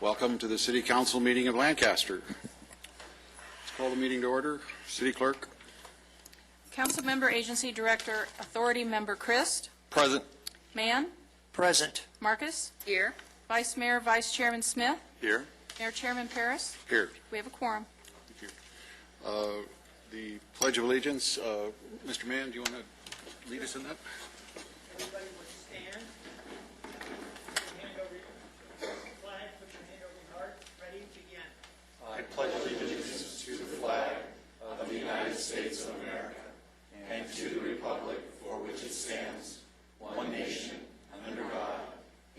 Welcome to the City Council meeting of Lancaster. Let's call the meeting to order. City Clerk. Council Member, Agency Director, Authority Member Christ. Present. Mann. Present. Marcus. Here. Vice Mayor, Vice Chairman Smith. Here. Mayor Chairman Paris. Here. We have a quorum. Thank you. The Pledge of Allegiance. Mr. Mann, do you want to lead us in that? Everybody would stand. Put your hand over your flag, put your hand over your heart. Ready? Begin. I pledge allegiance to the flag of the United States of America and to the republic for which it stands, one nation, under God,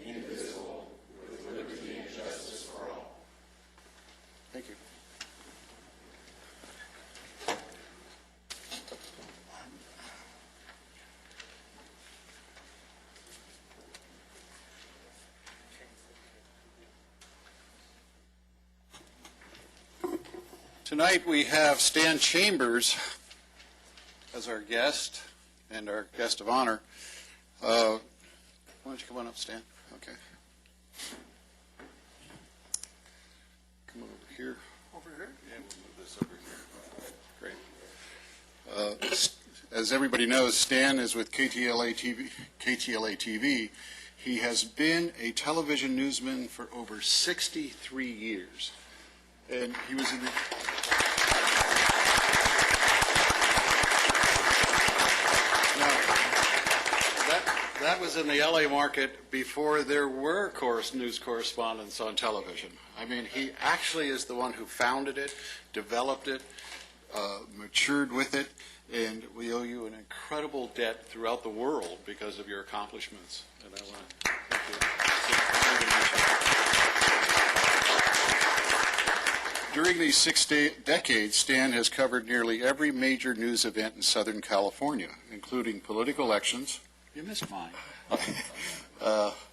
indivisible, with liberty and justice for all. Thank you. Tonight we have Stan Chambers as our guest and our guest of honor. Why don't you come on up, Stan? Okay. Come on over here. Over here? Yeah, we'll move this over here. Great. As everybody knows, Stan is with KTLA TV. He has been a television newsman for over 63 years. And he was in the... That was in the LA market before there were news correspondents on television. I mean, he actually is the one who founded it, developed it, matured with it, and we owe you an incredible debt throughout the world because of your accomplishments. And I want to thank you. During these 6 decades, Stan has covered nearly every major news event in Southern California, including political elections. You missed mine.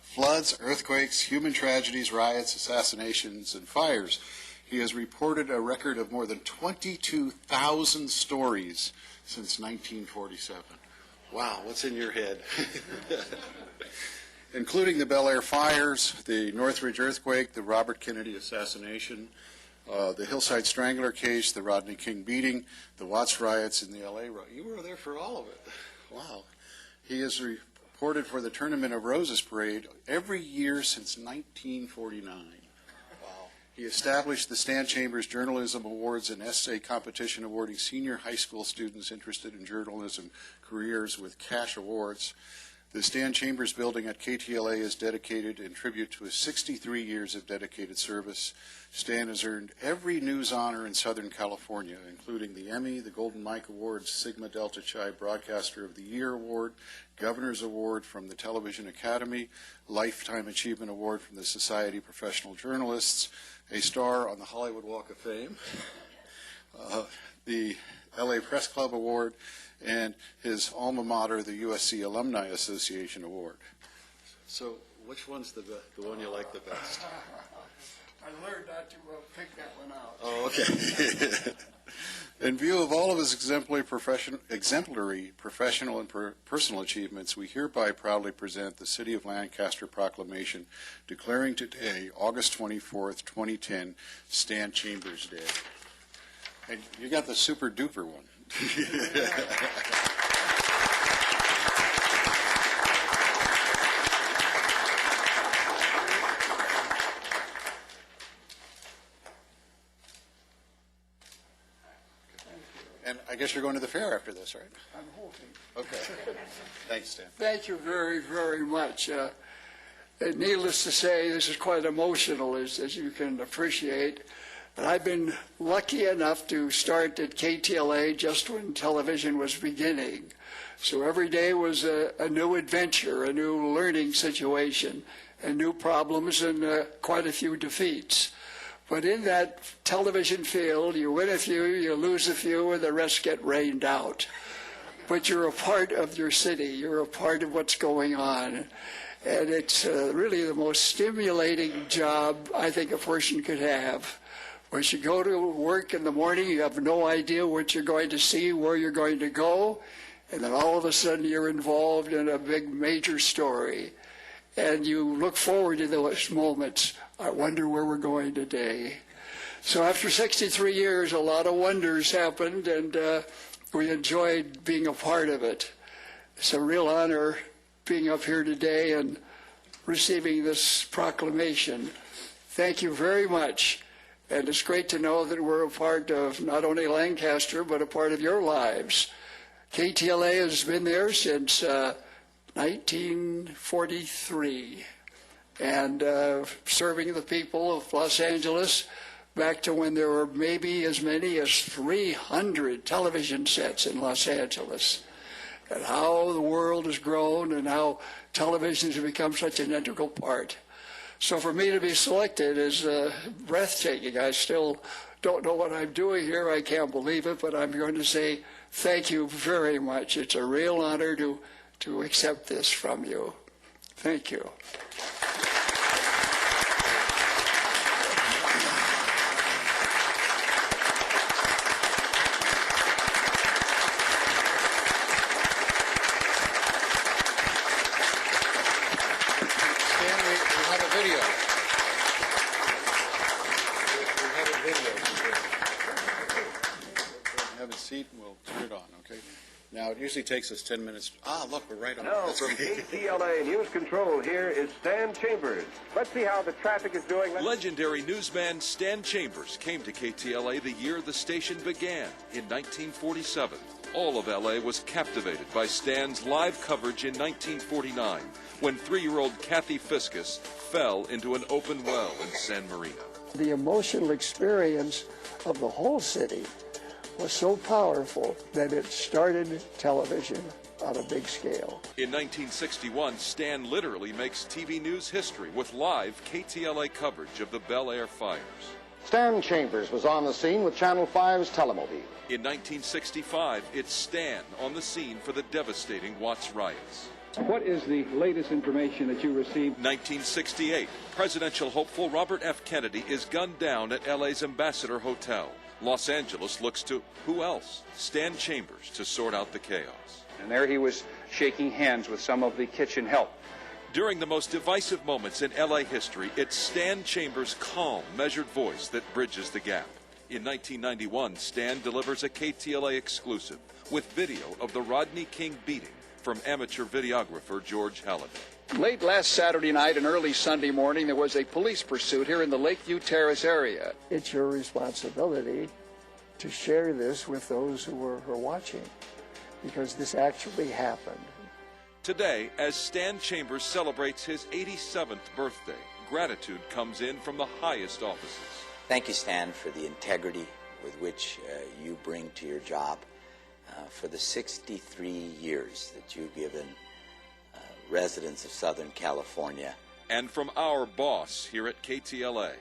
Floods, earthquakes, human tragedies, riots, assassinations, and fires. He has reported a record of more than 22,000 stories since 1947. Wow, what's in your head? Including the Bel Air fires, the Northridge earthquake, the Robert Kennedy assassination, the Hillside Strangler case, the Rodney King beating, the Watts riots, and the LA riot. You were there for all of it. Wow. He has reported for the Tournament of Roses parade every year since 1949. Wow. He established the Stan Chambers Journalism Awards and Essay Competition awarding senior high school students interested in journalism careers with cash awards. The Stan Chambers building at KTLA is dedicated in tribute to his 63 years of dedicated service. Stan has earned every news honor in Southern California, including the Emmy, the Golden Mike Award, Sigma Delta Chi Broadcaster of the Year Award, Governor's Award from the Television Academy, Lifetime Achievement Award from the Society of Professional Journalists, a star on the Hollywood Walk of Fame, the LA Press Club Award, and his alma mater, the USC Alumni Association Award. So which one's the one you like the best? I learned not to pick that one out. Oh, okay. In view of all of his exemplary professional and personal achievements, we hereby proudly present the City of Lancaster Proclamation declaring today, August 24th, 2010, Stan Chambers Day. And you got the super duper one. And I guess you're going to the fair after this, right? I'm hoping. Okay. Thanks, Stan. Thank you very, very much. Needless to say, this is quite emotional, as you can appreciate. But I've been lucky enough to start at KTLA just when television was beginning. So every day was a new adventure, a new learning situation, and new problems and quite a few defeats. But in that television field, you win a few, you lose a few, and the rest get rained out. But you're a part of your city. You're a part of what's going on. And it's really the most stimulating job I think a person could have. When you go to work in the morning, you have no idea what you're going to see, where you're going to go, and then all of a sudden you're involved in a big major story. and you look forward to those moments. I wonder where we're going today. So after 63 years, a lot of wonders happened, and we enjoyed being a part of it. It's a real honor being up here today and receiving this proclamation. Thank you very much. And it's great to know that we're a part of not only Lancaster, but a part of your lives. KTLA has been there since 1943, and serving the people of Los Angeles back to when there were maybe as many as 300 television sets in Los Angeles, and how the world has grown and how television has become such an integral part. So for me to be selected is breathtaking. I still don't know what I'm doing here. I can't believe it, but I'm going to say thank you very much. It's a real honor to accept this from you. Thank you. Have a seat and we'll turn it on, okay? Now, it usually takes us 10 minutes. Look, we're right on. Now, That's from okay. KTLA News Control, here is Stan Chambers. Let's see how the traffic is doing. Legendary newsman Stan Chambers came to KTLA the year the station began, in 1947. All of LA was captivated by Stan's live coverage in 1949, when 3-year-old Kathy Fiscus fell into an open well in San Marino. The emotional experience of the whole city was so powerful that it started television on a big scale. In 1961, Stan literally makes TV news history with live KTLA coverage of the Bel Air fires. Stan Chambers was on the scene with Channel 5's Telemobile. In 1965, it's Stan on the scene for the devastating Watts riots. What is the latest information that you received? 1968, presidential hopeful Robert F. Kennedy is gunned down at LA's Ambassador Hotel. Los Angeles looks to who else? Stan Chambers to sort out the chaos. And there he was shaking hands with some of the kitchen help. During the most divisive moments in LA history, it's Stan Chambers' calm, measured voice that bridges the gap. In 1991, Stan delivers a KTLA exclusive with video of the Rodney King beating from amateur videographer George Halliday. Late last Saturday night and early Sunday morning, there was a police pursuit here in the Lakeview Terrace area. It's your responsibility to share this with those who are watching, because this actually happened. Today, as Stan Chambers celebrates his 87th birthday, gratitude comes in from the highest offices. Thank you, Stan, for the integrity with which you bring to your job, for the 63 years that you've given residents of Southern California. And from our boss here at KTLA.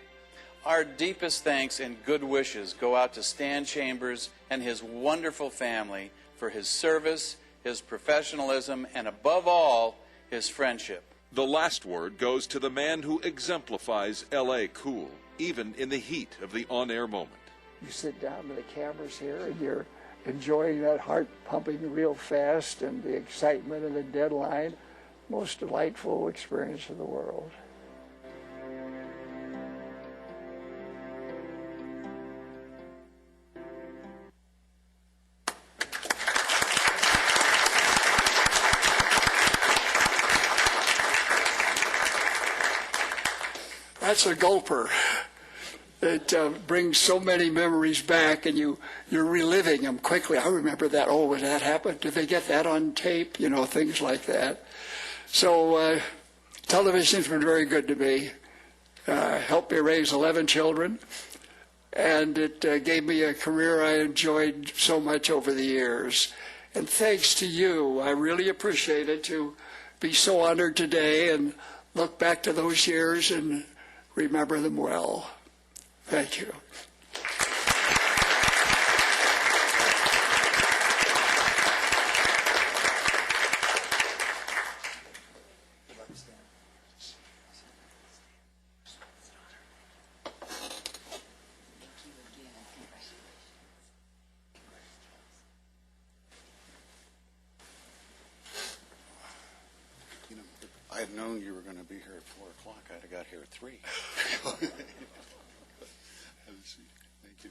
Our deepest thanks and good wishes go out to Stan Chambers and his wonderful family for his service, his professionalism, and above all, his friendship. The last word goes to the man who exemplifies LA cool, even in the heat of the on-air moment. You sit down to the cameras here and you're enjoying that heart pumping real fast and the excitement of the deadline. Most delightful experience in the world. That's a gulper. It brings so many memories back, and you're reliving them quickly. I remember that. Oh, when that happened, did they get that on tape? You know, things like that. So television's been very good to me. Helped me raise 11 children, and it gave me a career I enjoyed so much over the years. And thanks to you, I really appreciate it to be so honored today and look back to those years and remember them well. Thank you. I had known you were going to be here at 4 o'clock, I'd have got here at 3. Have a seat. Thank you.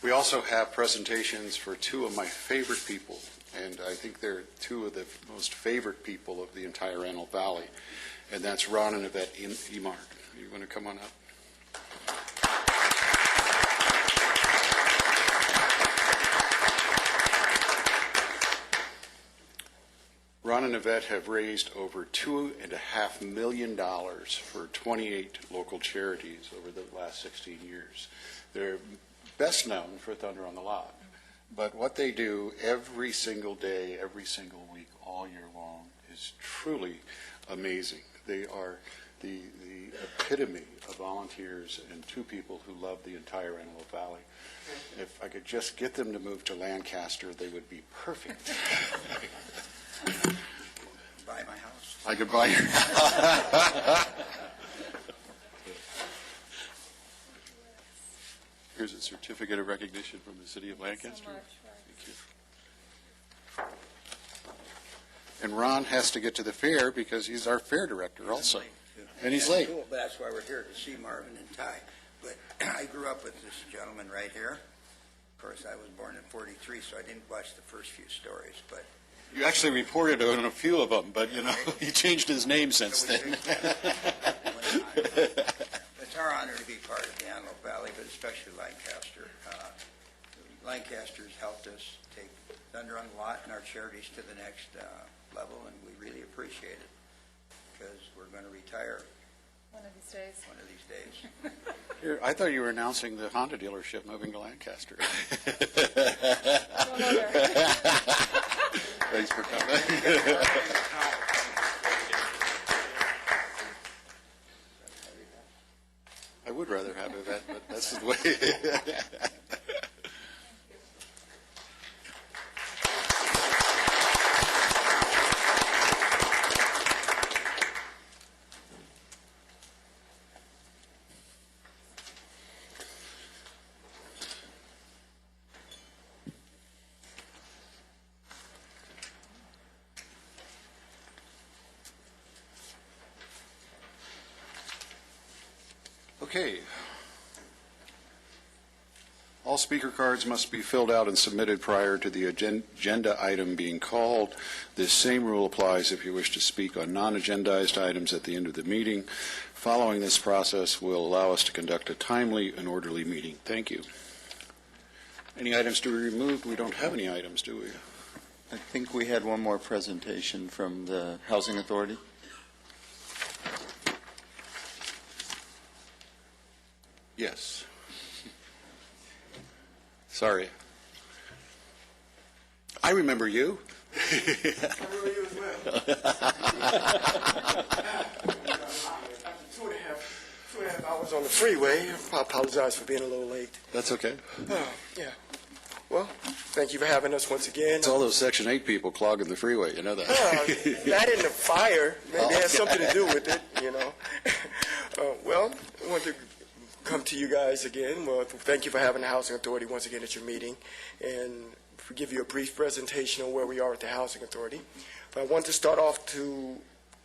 We also have presentations for two of my favorite people, and I think they're two of the most favorite people of the entire Antelope Valley, and that's Ron and Yvette Emark. You want to come on up? Ron and Yvette have raised over $2.5 million for 28 local charities over the last 16 years. They're best known for Thunder on the Lot, but what they do every single day, every single week, all year long is truly amazing. They are the epitome of volunteers and two people who love the entire Antelope Valley. If I could just get them to move to Lancaster, they would be perfect. Buy my house. I could buy your Here's a certificate of recognition from the city of Lancaster. Thank you. And Ron has to get to the fair because he's our fair director also. And he's late. Cool, but that's why we're here, to see Marvin and Ty. But I grew up with this gentleman right here. Of course, I was born in '43, so I didn't watch the first few stories, but You actually reported on a few of them, but, you know, he changed his name since then. it's our honor to be part of the Antelope Valley, but especially Lancaster. Lancaster's helped us take Thunder on the Lot and our charities to the next level, and we really appreciate it because we're going to retire One of these days. one of these days. Here, I thought you were announcing the Honda dealership moving to Lancaster. Thanks for coming. I would rather have Yvette, but that's the way. Okay. All speaker cards must be filled out and submitted prior to the agenda item being called. This same rule applies if you wish to speak on non-agendized items at the end of the meeting. Following this process will allow us to conduct a timely and orderly meeting. Thank you. Any items to be removed? We don't have any items, do we? I think we had one more presentation from the Housing Authority. Yes. Sorry. I remember you. I remember you as well. After two and a half hours on the freeway, I apologize for being a little late. That's okay. Yeah. Well, thank you for having us once again. It's all those Section 8 people clogging the freeway, you know that. That and the fire, maybe it has something to do with it, you know. Well, I want to come to you guys again. Well, thank you for having the Housing Authority once again at your meeting, and give you a brief presentation on where we are at the Housing Authority. But I want to start off to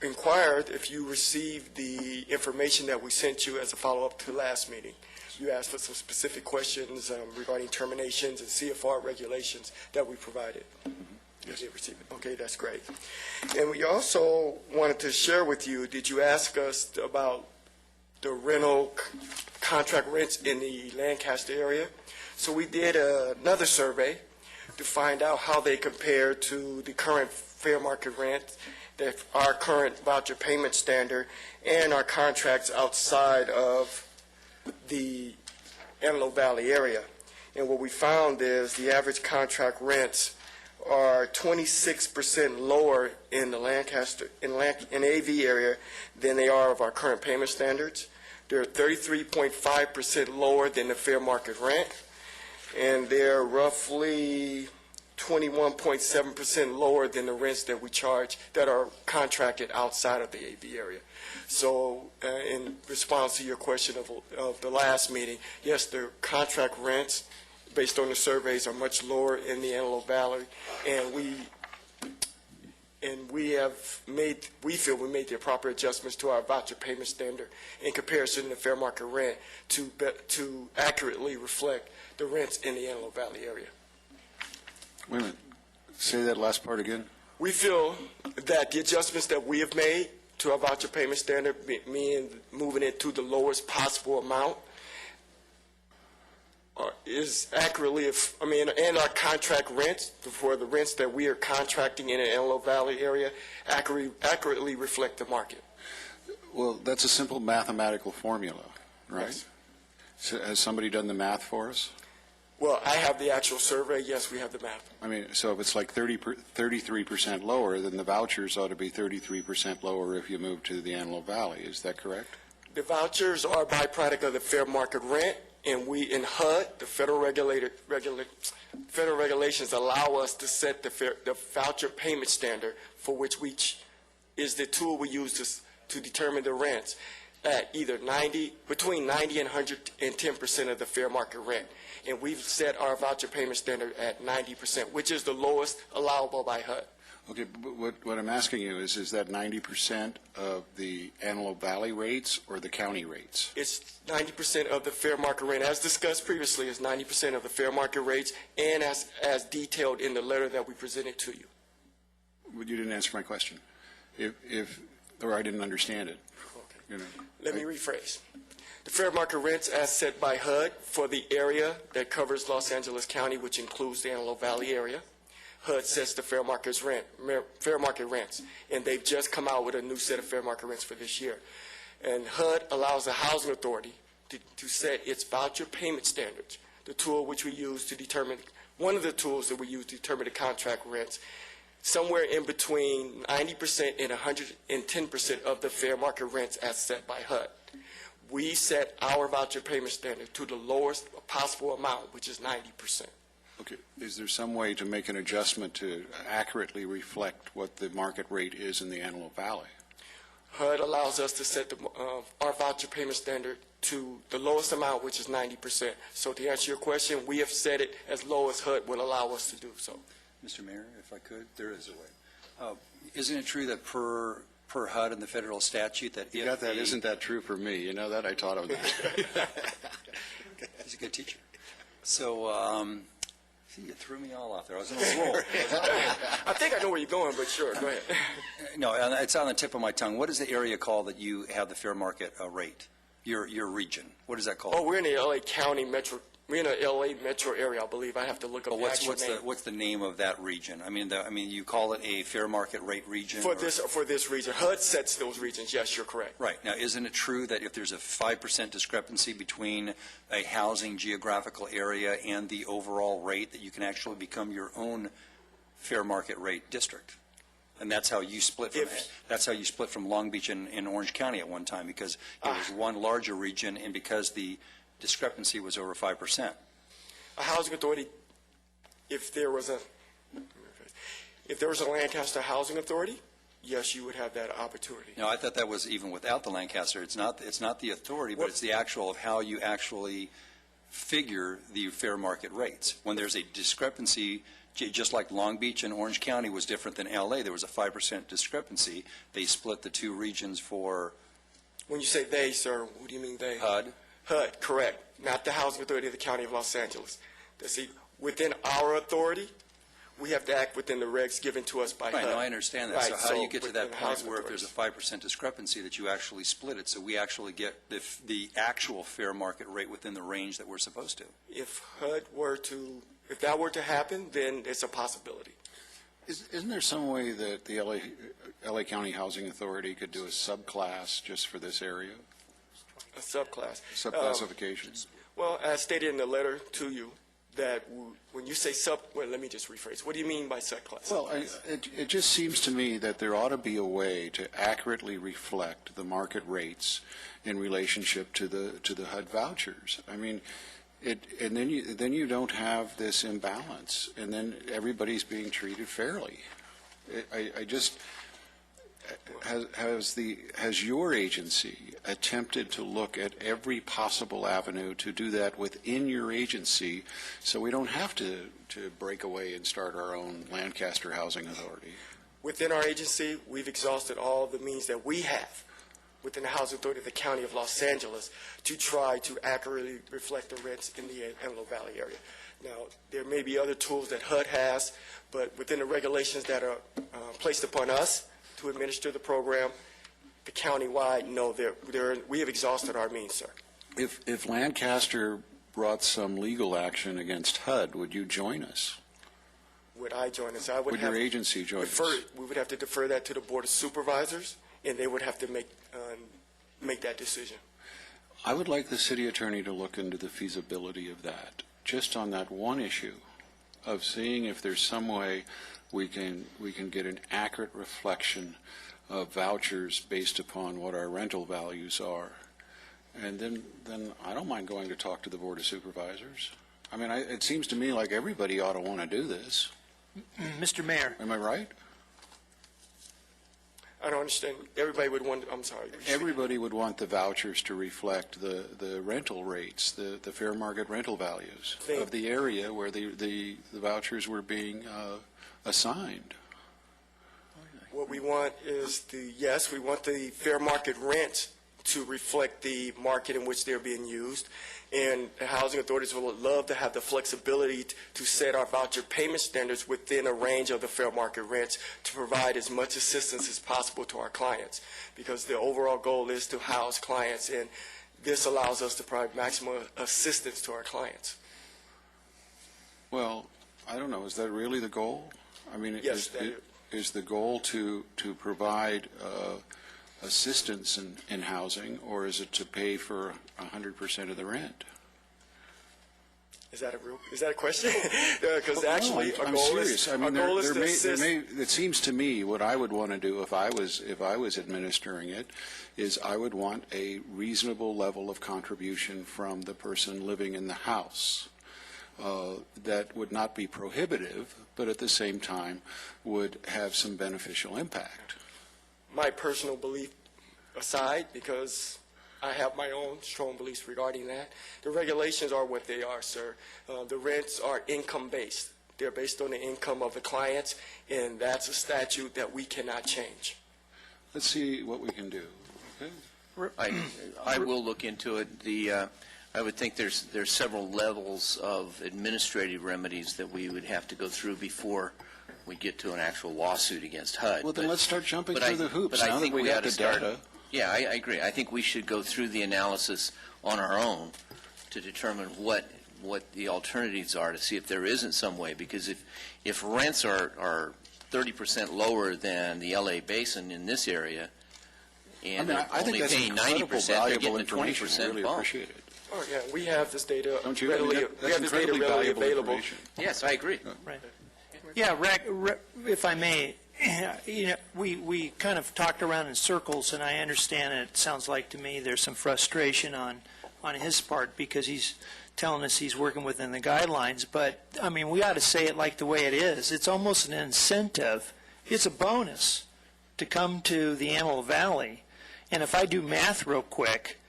inquire if you received the information that we sent you as a follow-up to the last meeting. You asked for some specific questions regarding terminations and CFR regulations that we provided. Yes. You did receive it. Okay, that's great. And we also wanted to share with you, did you ask us about the rental contract rents in the Lancaster area? So we did another survey to find out how they compare to the current fair market rent, our current voucher payment standard, and our contracts outside of the Antelope Valley area. And what we found is the average contract rents are 26% lower in the Lancaster, in AV area than they are of our current payment standards. They're 33.5% lower than the fair market rent, and they're roughly 21.7% lower than the rents that we charge that are contracted outside of the AV area. So in response to your question of the last meeting, yes, the contract rents, based on the surveys, are much lower in the Antelope Valley, and we feel we made the proper adjustments to our voucher payment standard in comparison to fair market rent to accurately reflect the rents in the Antelope Valley area. Wait a minute. Say that last part again. We feel that the adjustments that we have made to our voucher payment standard, meaning moving it to the lowest possible amount, is accurately, and our contract rents, for the rents that we are contracting in the Antelope Valley area, accurately reflect the market. Well, that's a simple mathematical formula, right? Yes. So has somebody done the math for us? Well, I have the actual survey. Yes, we have the math. I mean, so if it's like 33% lower, then the vouchers ought to be 33% lower if you move to the Antelope Valley. Is that correct? The vouchers are a byproduct of the fair market rent, and we, in HUD, the federal regulations allow us to set the voucher payment standard, for which is the tool we use to determine the rents at either between 90 and 110% of the fair market rent. And we've set our voucher payment standard at 90%, which is the lowest allowable by HUD. Okay, but what I'm asking you is that 90% of the Antelope Valley rates or the county rates? It's 90% of the fair market rate. As discussed previously, it's 90% of the fair market rates, and as detailed in the letter that we presented to you. Well, you didn't answer my question. Or I didn't understand it. Okay. You know, Let me rephrase. The fair market rents as set by HUD for the area that covers Los Angeles County, which includes the Antelope Valley area, HUD sets the fair market rents, and they've just come out with a new set of fair market rents for this year. And HUD allows the housing authority to set its voucher payment standards, the tool which we use to determine, one of the tools that we use to determine the contract rents, somewhere in between 90% and 110% of the fair market rents as set by HUD. We set our voucher payment standard to the lowest possible amount, which is 90%. okay. Is there some way to make an adjustment to accurately reflect what the market rate is in the Antelope Valley? HUD allows us to set our voucher payment standard to the lowest amount, which is 90%. So to answer your question, we have set it as low as HUD will allow us to do so. Mr. Mayor, if I could, there is a way. Isn't it true that per HUD and the federal statute that You got that? Isn't that true for me? You know that? I taught him that. He's a good teacher. So, see, you threw me all off there. I was on a roll. I think I know where you're going, but sure, go ahead. No, it's on the tip of my tongue. What is the area called that you have the fair market rate? Your region. What is that called? Oh, we're in the LA County metro. We're in the LA metro area, I believe. I have to look up But the actual name. what's the name of that region? I mean, you call it a fair market rate region? For this region. HUD sets those regions. Yes, you're correct. Right. Now, isn't it true that if there's a 5% discrepancy between a housing geographical area and the overall rate, that you can actually become your own fair market rate district? And that's how you split from Long Beach and Orange County at one time, because it was one larger region, and because the discrepancy was over 5%. A housing authority, if there was a Lancaster housing authority, yes, you would have that opportunity. No, I thought that was even without the Lancaster. It's not the authority, but it's the actual of how you actually figure the fair market rates. When there's a discrepancy, just like Long Beach and Orange County was different than LA, there was a 5% discrepancy. They split the two regions for... When you say they, sir, what do you mean they? HUD. HUD, correct. Not the housing authority of the County of Los Angeles. See, within our authority, we have to act within the regs given to us by HUD. Right, no, I understand that. Right, so how do you get to that within point housing where if there's a 5% discrepancy that you actually split it, so we actually get the actual fair market rate within the range that we're supposed to? If that were to happen, then it's a possibility. Isn't there some way that the LA County Housing Authority could do a subclass just for this area? A subclass. Subclassifications? Well, as stated in the letter to you, that when you say let me just rephrase. What do you mean by subclass? Well, it just seems to me that there ought to be a way to accurately reflect the market rates in relationship to the HUD vouchers. I mean, and then you don't have this imbalance, and then everybody's being treated fairly. has your agency attempted to look at every possible avenue to do that within your agency, so we don't have to break away and start our own Lancaster Housing Authority? Within our agency, we've exhausted all the means that we have within the Housing Authority of the County of Los Angeles to try to accurately reflect the rents in the Antelope Valley area. Now, there may be other tools that HUD has, but within the regulations that are placed upon us to administer the program, the county-wide, no, we have exhausted our means, sir. If Lancaster brought some legal action against HUD, would you join us? Would I join us? Would your agency join us? We would have to defer that to the Board of Supervisors, and they would have to make that decision. I would like the city attorney to look into the feasibility of that, just on that one issue of seeing if there's some way we can get an accurate reflection of vouchers based upon what our rental values are. And then I don't mind going to talk to the Board of Supervisors. I mean, it seems to me like everybody ought to want to do this. Mr. Mayor. Am I right? I don't understand. Everybody would want, I'm sorry. Everybody would want the vouchers to reflect the rental rates, the fair market rental values of the area where the vouchers were being assigned. What we want is we want the fair market rent to reflect the market in which they're being used. And the housing authorities would love to have the flexibility to set our voucher payment standards within a range of the fair market rents to provide as much assistance as possible to our clients, because the overall goal is to house clients, and this allows us to provide maximum assistance to our clients. Well, I don't know. Is that really the goal? I mean, yes, is the goal to provide assistance in housing, or is it to pay for 100% of the rent? Is that a question? Because actually, I'm serious. I mean, it seems to me what I would want to do if I was administering it is I would want a reasonable level of contribution from the person living in the house. That would not be prohibitive, but at the same time would have some beneficial impact. My personal belief aside, because I have my own strong beliefs regarding that, the regulations are what they are, sir. The rents are income-based. They're based on the income of the clients, and that's a statute that we cannot change. Let's see what we can do. Okay? I will look into it. I would think there's several levels of administrative remedies that we would have to go through before we get to an actual lawsuit against HUD. Well, then let's start jumping through the hoops now that we got the data. Yeah, I agree. I think we should go through the analysis on our own to determine what the alternatives are, to see if there isn't some way. Because if rents are 30% lower than the L.A. basin in this area, and they're only paying 90%, they're getting a 20% really bump. Appreciate it. Oh, yeah, we have this data Don't you? readily, we have this data readily available. Yes, I agree. Right. Yeah, if I may, we kind of talked around in circles, and I understand, and it sounds like to me there's some frustration on his part because he's telling us he's working within the guidelines. But, I mean, we ought to say it like the way it is. It's almost an incentive. It's a bonus to come to the Antelope Valley. And if I do math real quick,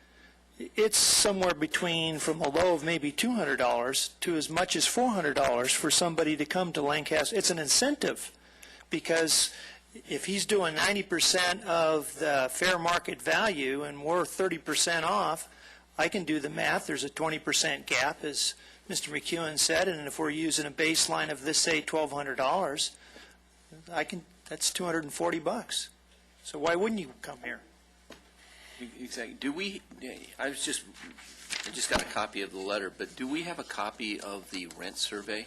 it's somewhere between from a low of maybe $200 to as much as $400 for somebody to come to Lancaster. It's an incentive because if he's doing 90% of the fair market value and we're 30% off, I can do the math. There's a 20% gap, as Mr. McEwen said, and if we're using a baseline of this, say, $1,200, that's $240. So why wouldn't you come here? Exactly. I just got a copy of the letter, but do we have a copy of the rent survey?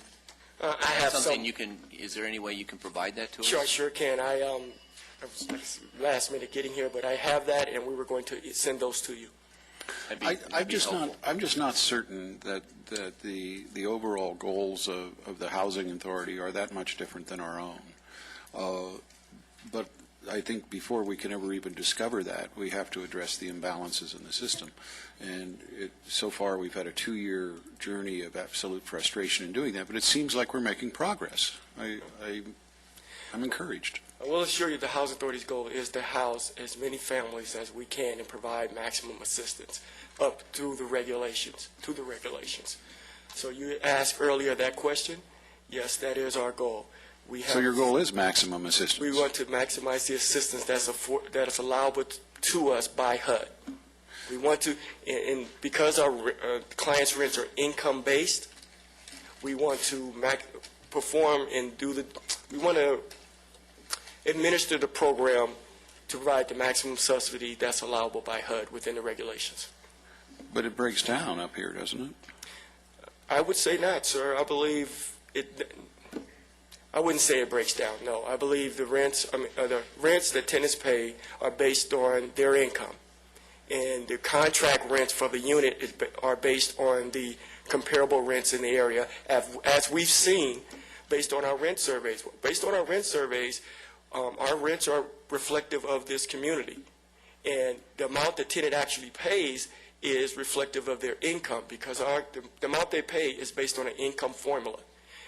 I have something you can. Is there any way you can provide that to us? Sure, I sure can. I was last minute getting here, but I have that, and we were going to send those to you. I'm just not certain that the overall goals of the housing authority are that much different than our own. But I think before we can ever even discover that, we have to address the imbalances in the system. And so far, we've had a 2-year journey of absolute frustration in doing that. But it seems like we're making progress. I'm encouraged. I will assure you the Housing Authority's goal is to house as many families as we can and provide maximum assistance up through the regulations, So you asked earlier that question. Yes, that is our goal. So your goal is maximum assistance? We want to maximize the assistance that is allowable to us by HUD. We want to, and because our clients' rents are income-based, we want to perform and we want to administer the program to provide the maximum subsidy that's allowable by HUD within the regulations. But it breaks down up here, doesn't it? I would say not, sir. I believe I wouldn't say it breaks down, no. I believe the rents that tenants pay are based on their income. And the contract rents for the unit are based on the comparable rents in the area, as we've seen based on our rent surveys. Based on our rent surveys, our rents are reflective of this community. And the amount the tenant actually pays is reflective of their income, because the amount they pay is based on an income formula.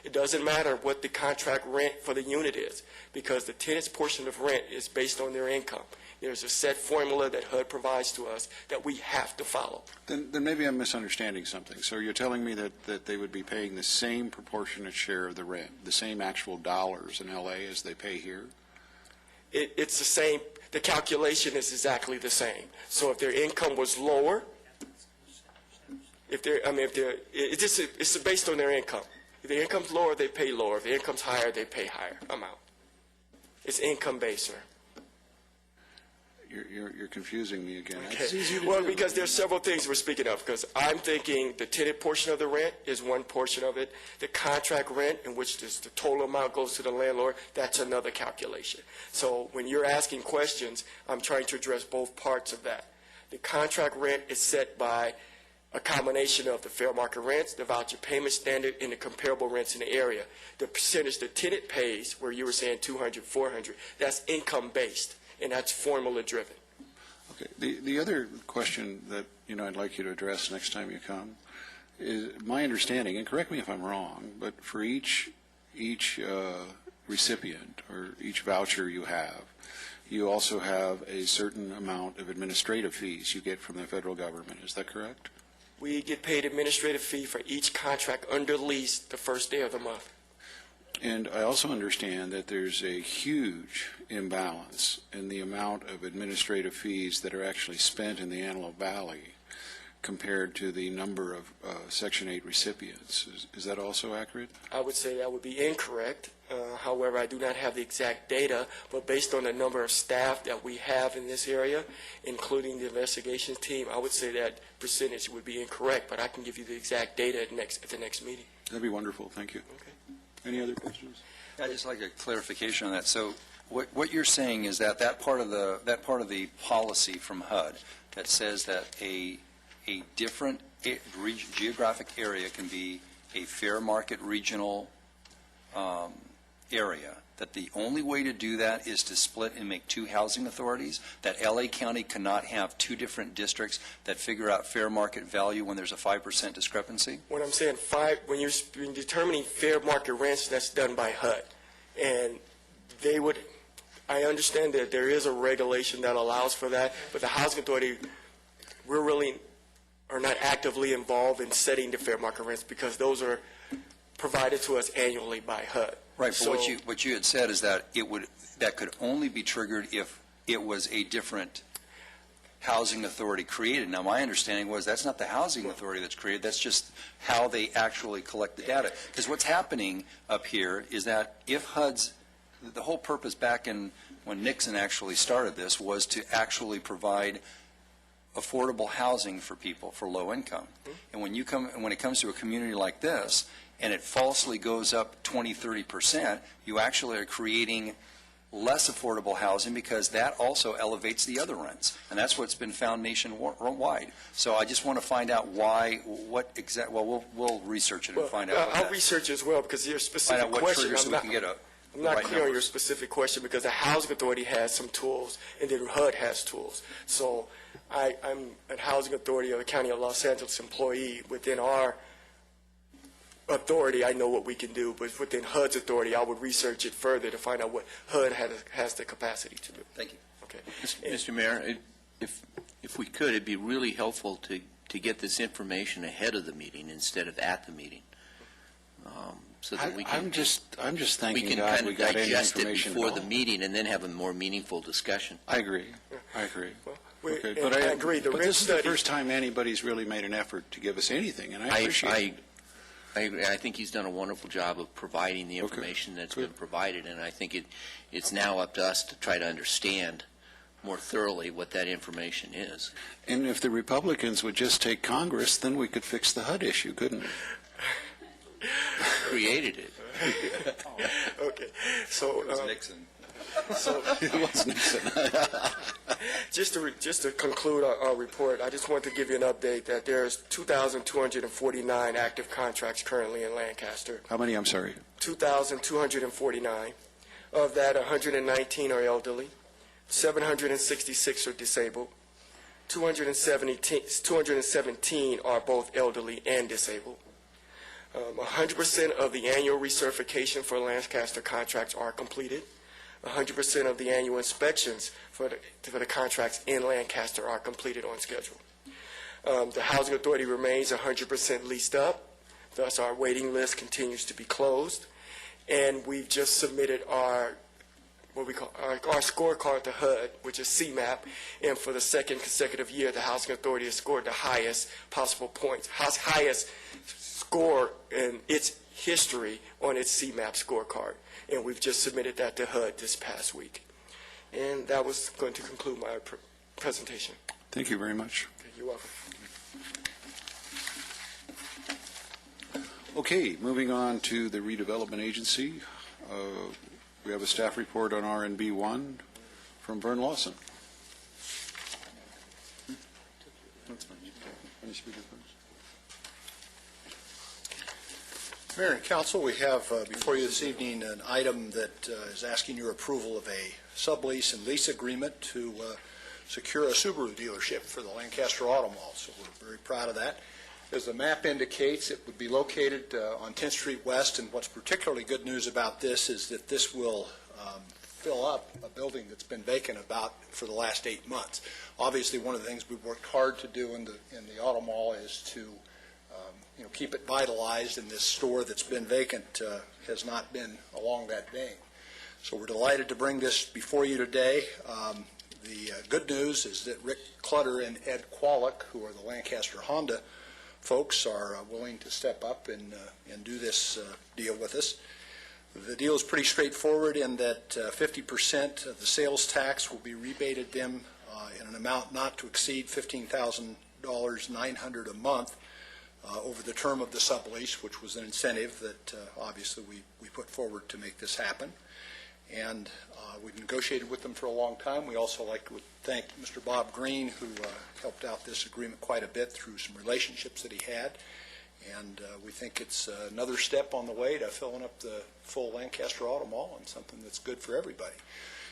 It doesn't matter what the contract rent for the unit is, because the tenant's portion of rent is based on their income. There's a set formula that HUD provides to us that we have to follow. Then maybe I'm misunderstanding something. So you're telling me that they would be paying the same proportionate share of the rent, the same actual dollars in L.A. as they pay here? It's the same. The calculation is exactly the same. So if their income was lower, it's based on their income. If their income's lower, they pay lower. If their income's higher, they pay higher amount. It's income-based, sir. You're confusing me again. Okay. Well, because there's several things we're speaking of, because I'm thinking the tenant portion of the rent is one portion of it. The contract rent, in which the total amount goes to the landlord, that's another calculation. So when you're asking questions, I'm trying to address both parts of that. The contract rent is set by a combination of the fair market rents, the voucher payment standard, and the comparable rents in the area. The percentage the tenant pays, where you were saying 200, 400, that's income-based, and that's formula-driven. Okay. The other question that I'd like you to address next time you come is my understanding, and correct me if I'm wrong, but for each recipient or each voucher you also have a certain amount of administrative fees you get from the federal government. Is that correct? We get paid administrative fee for each contract under lease the first day of the month. And I also understand that there's a huge imbalance in the amount of administrative fees that are actually spent in the Antelope Valley compared to the number of Section 8 recipients. Is that also accurate? I would say that would be incorrect. However, I do not have the exact data, but based on the number of staff that we have in this area, including the investigations team, I would say that percentage would be incorrect, but I can give you the exact data at the next meeting. That'd be wonderful. Thank you. Okay. Any other questions? I'd just like a clarification on that. So what you're saying is that part of the policy from HUD that says that a different geographic area can be a fair market regional area, that the only way to do that is to split and make two housing authorities, that L.A. County cannot have two different districts that figure out fair market value when there's a 5% discrepancy? When I'm saying when you're determining fair market rents, that's done by HUD. And I understand that there is a regulation that allows for that, but the housing authority, we really are not actively involved in setting the fair market rents, because those are provided to us annually by HUD. Right, but what you had said is that that could only be triggered if it was a different housing authority created. Now, my understanding was that's not the housing authority that's created, that's just how they actually collect the data. Because what's happening up here is that if the whole purpose back when Nixon actually started this was to actually provide affordable housing for people for low income. And when it comes to a community like this, and it falsely goes up 20-30%, you actually are creating less affordable housing, because that also elevates the other rents. And that's what's been found nationwide. So I just want to find out we'll research it and find out. I'll research as well, because your specific question, I'm not clear on your specific question, because the housing authority has some tools, and then HUD has tools. So I'm a housing authority of the County of Los Angeles employee within our authority, I know what we can do, but within HUD's authority, I would research it further to find out what HUD has the capacity to do. Thank you. Okay. Mr. Mayor, if we could, it'd be really helpful to get this information ahead of the meeting instead of at the meeting. So that we can, I'm just we thanking can God kind we of got any digest it information before at the all. meeting and then have a more meaningful discussion. I agree. Okay, And I agree. The but rent this is the study- first time anybody's really made an effort to give us anything, and I I appreciate it. I agree. I think he's done a wonderful job of providing the information that's been provided, and I think it's now up to us to try to understand more thoroughly what that information is. And if the Republicans would just take Congress, then we could fix the HUD issue, couldn't we? Created it. Okay. So, Nixon. It was Nixon. just to conclude our report, I just want to give you an update that there's 2,249 active contracts currently in Lancaster. How many, I'm sorry? 2,249. Of that, 119 are elderly, 766 are disabled, 217 are both elderly and disabled. 100% of the annual recertification for Lancaster contracts are completed. 100% of the annual inspections for the contracts in Lancaster are completed on schedule. The Housing Authority remains 100% leased up, thus our waiting list continues to be closed, and we've just submitted our scorecard to HUD, which is CMAP, and for the second consecutive year, the Housing Authority has scored the highest possible points, highest score in its history on its CMAP scorecard, and we've just submitted that to HUD this past week. And that was going to conclude my presentation. Thank you very much. Okay, you're welcome. Okay, moving on to the Redevelopment Agency. We have a staff report on R&B 1 from Vern Lawson. Mayor and Council, we have before you this evening an item that is asking your approval of a sublease and lease agreement to secure a Subaru dealership for the Lancaster Auto Mall. So we're very proud of that. As the map indicates, it would be located on 10th Street West, and what's particularly good news about this is that this will fill up a building that's been vacant for the last 8 months. Obviously, one of the things we've worked hard to do in the Auto Mall is to keep it vitalized, and this store that's been vacant has not been along that vein. So we're delighted to bring this before you today. The good news is that Rick Clutter and Ed Qualick, who are the Lancaster Honda folks, are willing to step up and do this deal with us. The deal is pretty straightforward in that 50% of the sales tax will be rebated them in an amount not to exceed $15,900 a month over the term of the sublease, which was an incentive that obviously we put forward to make this happen. And we've negotiated with them for a long time. We also like to thank Mr. Bob Green, who helped out this agreement quite a bit through some relationships that he had. And we think it's another step on the way to filling up the full Lancaster Auto Mall, and something that's good for everybody.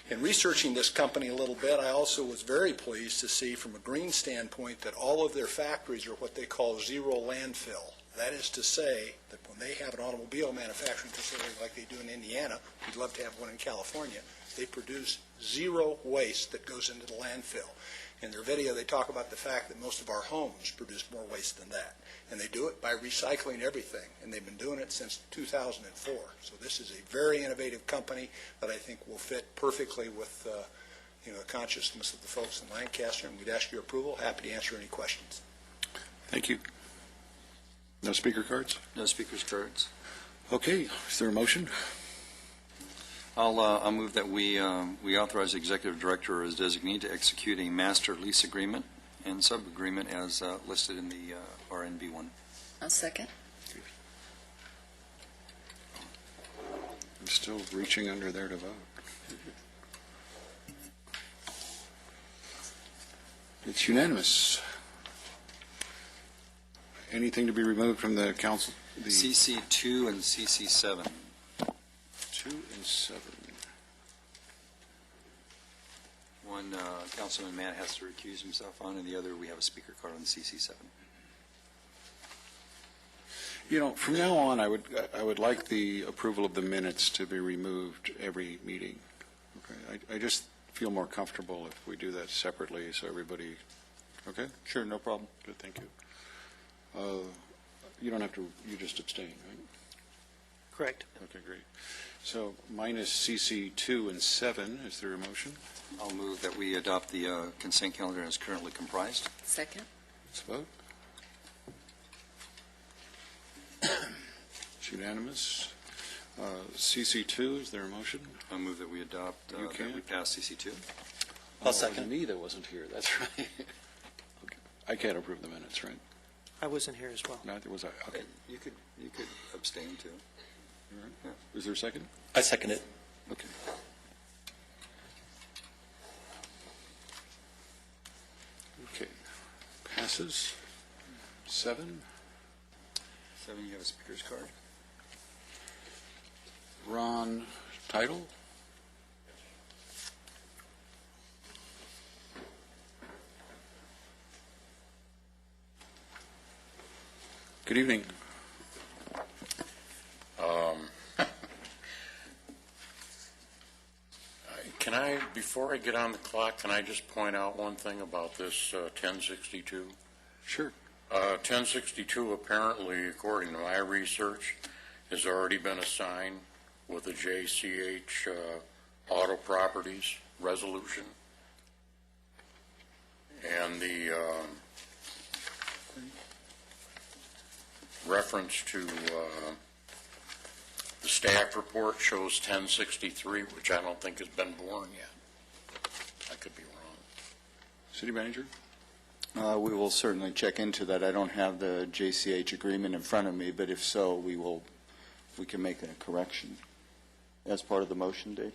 In researching this company a little bit, I also was very pleased to see from a green standpoint that all of their factories are what they call zero landfill. That is to say that when they have an automobile manufacturing facility like they do in Indiana, we'd love to have one in California, they produce zero waste that goes into the landfill. In their video, they talk about the fact that most of our homes produce more waste than that. And they do it by recycling everything. And they've been doing it since 2004. So this is a very innovative company that I think will fit perfectly with the consciousness of the folks in Lancaster. And we'd ask your approval. Happy to answer any questions. Thank you. No speaker cards? No speakers cards. Okay, is there a motion? I'll move that we authorize the executive director as designee to execute a master lease agreement and sub-agreement as listed in the RNB 1. I'll second. I'm still reaching under there to vote. It's unanimous. Anything to be removed from the council? CC 2 and CC 7. 2 and 7. One, Councilman Matt has to recuse himself on, and the other, we have a speaker card on CC 7. You know, from now on, I would like the approval of the minutes to be removed every meeting. Okay, I just feel more comfortable if we do that separately, so everybody, okay? Sure, no problem. Good, thank you. You don't have to, you just abstain, right? Correct. Okay, great. So minus CC 2 and 7, is there a motion? I'll move that we adopt the consent calendar as currently comprised. Second. Let's vote. It's unanimous. CC 2, is there a motion? I'll move that we adopt, You that can. we pass CC2. I'll second. It was me that wasn't here, that's right. Okay. I can't approve the minutes, right? I wasn't here as well. Neither was I. Okay. You could abstain too. All right. Yeah. Is there a second? I second it. Okay. Okay. Passes. 7. 7, you have a speaker's card. Ron, title? Good evening. Can I, before I get on the clock, can I just point out one thing about this 1062? Sure. 1062 apparently, according to my research, has already been assigned with the JCH Auto Properties resolution. And the reference to the staff report shows 1063, which I don't think has been born yet. I could be wrong. City Manager? We will certainly check into that. I don't have the JCH agreement in front of me, but if so, we can make a correction as part of the motion, Dave.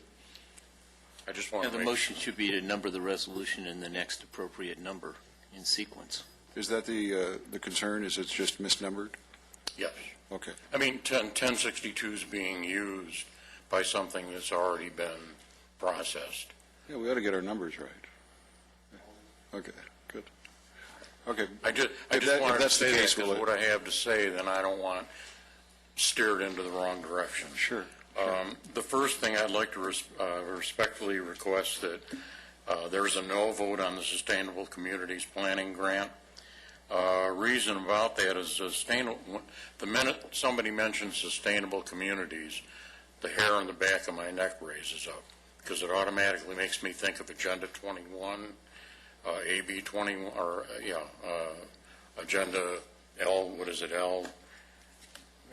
I just want Yeah, to the motion should be to number the resolution in the next appropriate number in sequence. Is that the concern? Is it's just misnumbered? Yes. Okay. I mean, 1062 is being used by something that's already been processed. Yeah, we ought to get our numbers right. Okay, good. Okay. I just wanted to say that because what I have to say, then I don't want to steer it into the wrong direction. Sure. The first thing I'd like to respectfully request that there's a no vote on the Sustainable Communities Planning Grant. Reason about that is the minute somebody mentions sustainable communities, the hair on the back of my neck raises up because it automatically makes me think of Agenda 21, AB 21, or Agenda L, what is it,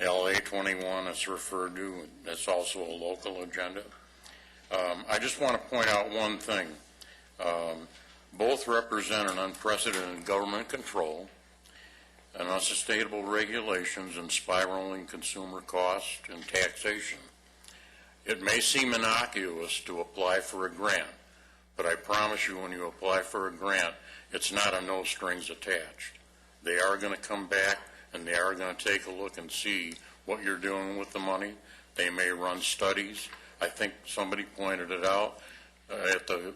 LA 21, it's referred to. That's also a local agenda. I just want to point out one thing. Both represent an unprecedented government control and unsustainable regulations and spiraling consumer cost and taxation. It may seem innocuous to apply for a grant, but I promise you when you apply for a grant, it's not a no strings attached. They are going to come back and they are going to take a look and see what you're doing with the money. They may run studies. I think somebody pointed it out at the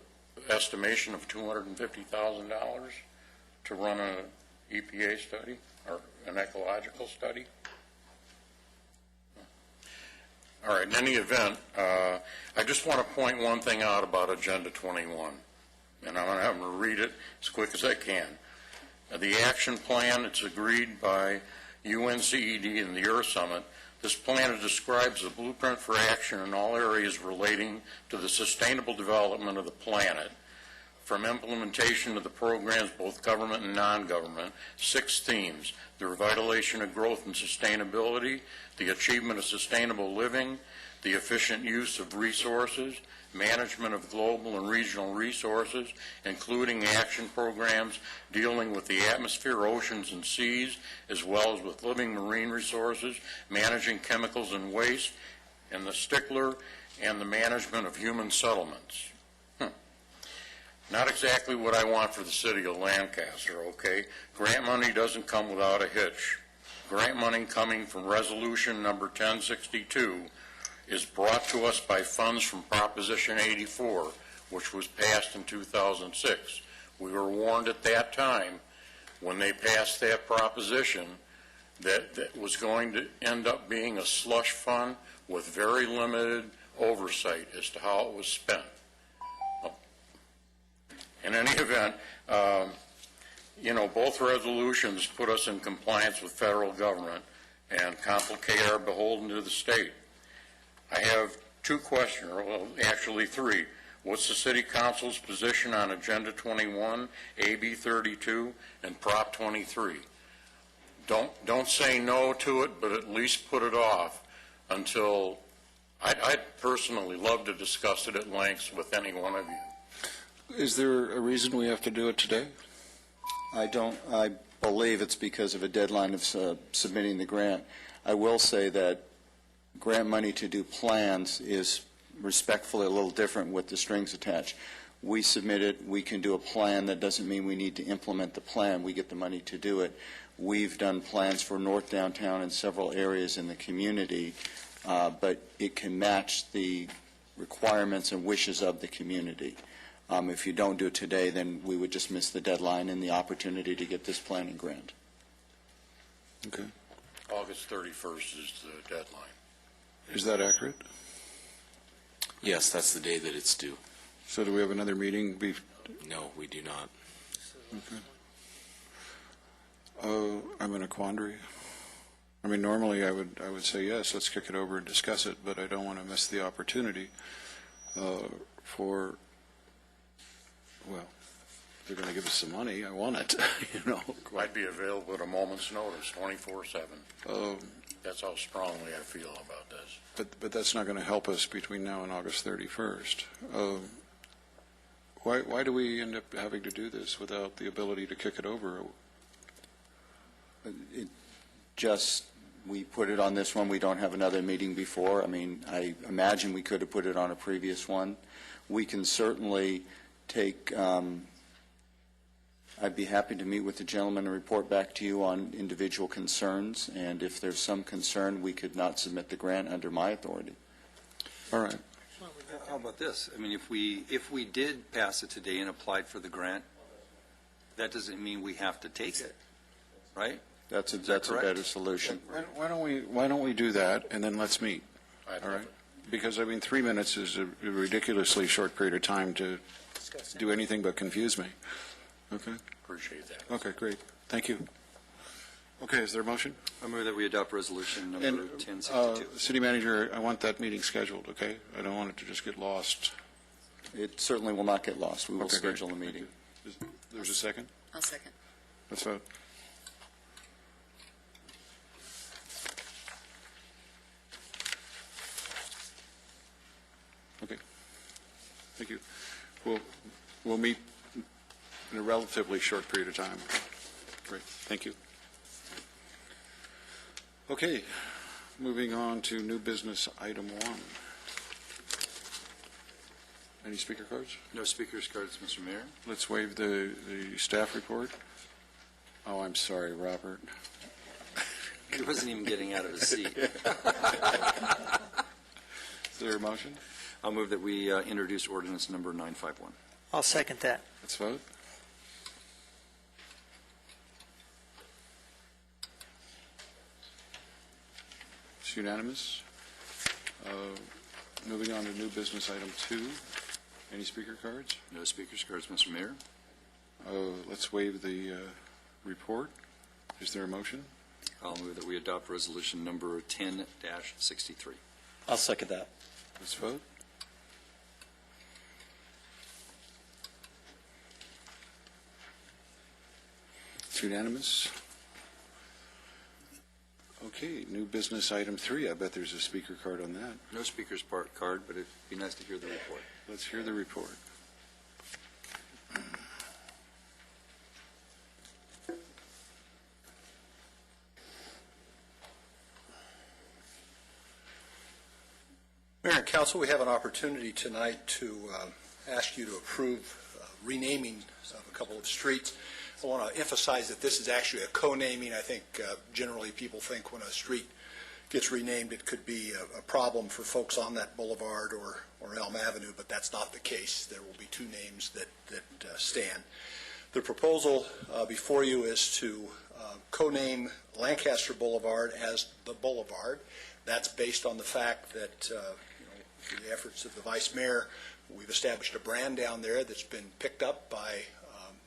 estimation of $250,000 to run an EPA study or an ecological study. All right, in any event, I just want to point one thing out about Agenda 21, and I'm going to have them read it as quick as I can. The action plan, it's agreed by UNCED and the Earth Summit. This plan describes a blueprint for action in all areas relating to the sustainable development of the planet, from implementation of the programs, both government and non-government. 6 themes: the revitalization of growth and sustainability, the achievement of sustainable living, the efficient use of resources, management of global and regional resources, including action programs dealing with the atmosphere, oceans, and seas, as well as with living marine resources, managing chemicals and waste, and the stickler and the management of human settlements. Not exactly what I want for the city of Lancaster, okay? Grant money doesn't come without a hitch. Grant money coming from resolution number 1062 is brought to us by funds from Proposition 84, which was passed in 2006. We were warned at that time when they passed that proposition that was going to end up being a slush fund with very limited oversight as to how it was spent. In any event, both resolutions put us in compliance with federal government and complicate our beholden to the state. I have two questions, well, actually three. What's the City Council's position on Agenda 21, AB 32, and Prop 23? Don't say no to it, but at least put it off until I'd personally love to discuss it at length with any one of you. Is there a reason we have to do it today? I believe it's because of a deadline of submitting the grant. I will say that grant money to do plans is respectfully a little different with the strings attached. We submit it, we can do a plan. That doesn't mean we need to implement the plan. We get the money to do it. We've done plans for North Downtown and several areas in the community, but it can match the requirements and wishes of the community. If you don't do it today, then we would just miss the deadline and the opportunity to get this planning grant. Okay. August 31st is the deadline. Is that accurate? Yes, that's the day that it's due. So do we have another meeting? No, we do not. Okay. I'm in a quandary. I mean, normally I would say yes, let's kick it over and discuss it, but I don't want to miss the opportunity well, they're going to give us some money. I want it, I'd be available at a moment's notice, 24/7. That's how strongly I feel about this. But that's not going to help us between now and August 31st. Why do we end up having to do this without the ability to kick it over? We put it on this one. We don't have another meeting before. I mean, I imagine we could have put it on a previous one. We can certainly take, I'd be happy to meet with the gentleman and report back to you on individual concerns, and if there's some concern, we could not submit the grant under my authority. All right. How about this? I mean, if we did pass it today and applied for the grant, that doesn't mean we have to take it, right? That's a better solution. Why don't we do that, and then let's meet? All right? Because, I mean, 3 minutes is a ridiculously short period of time to do anything but confuse me. Okay? Appreciate that. Okay, great. Thank you. Okay, is there a motion? I move that we adopt resolution number 1062. City Manager, I want that meeting scheduled, okay? I don't want it to just get lost. It certainly will not get lost. We will Okay, schedule great. a meeting. There's a second? I'll second. Let's vote. Okay. Thank you. We'll meet in a relatively short period of time. Great. Thank you. Okay. Moving on to new business item 1. Any speaker cards? No speakers cards, Mr. Mayor. Let's waive the staff report. Oh, I'm sorry, Robert. He wasn't even getting out of his seat. Is there a motion? I'll move that we introduce ordinance number 951. I'll second that. Let's vote. It's unanimous. Moving on to new business item 2. Any speaker cards? No speakers cards, Mr. Mayor. Let's waive the report. Is there a motion? I'll move that we adopt resolution number 10-63. I'll second that. Let's vote. It's unanimous. Okay, new business item 3. I bet there's a speaker card on that. No speakers card, but it'd be nice to hear the report. Let's hear the report. Mayor and Council, we have an opportunity tonight to ask you to approve renaming of a couple of streets. I want to emphasize that this is actually a co-naming. I think generally people think when a street gets renamed, it could be a problem for folks on that boulevard or Elm Avenue, but that's not the case. There will be 2 names that stand. The proposal before you is to co-name Lancaster Boulevard as the Boulevard. That's based on the fact that, through the efforts of the Vice Mayor, we've established a brand down there that's been picked up by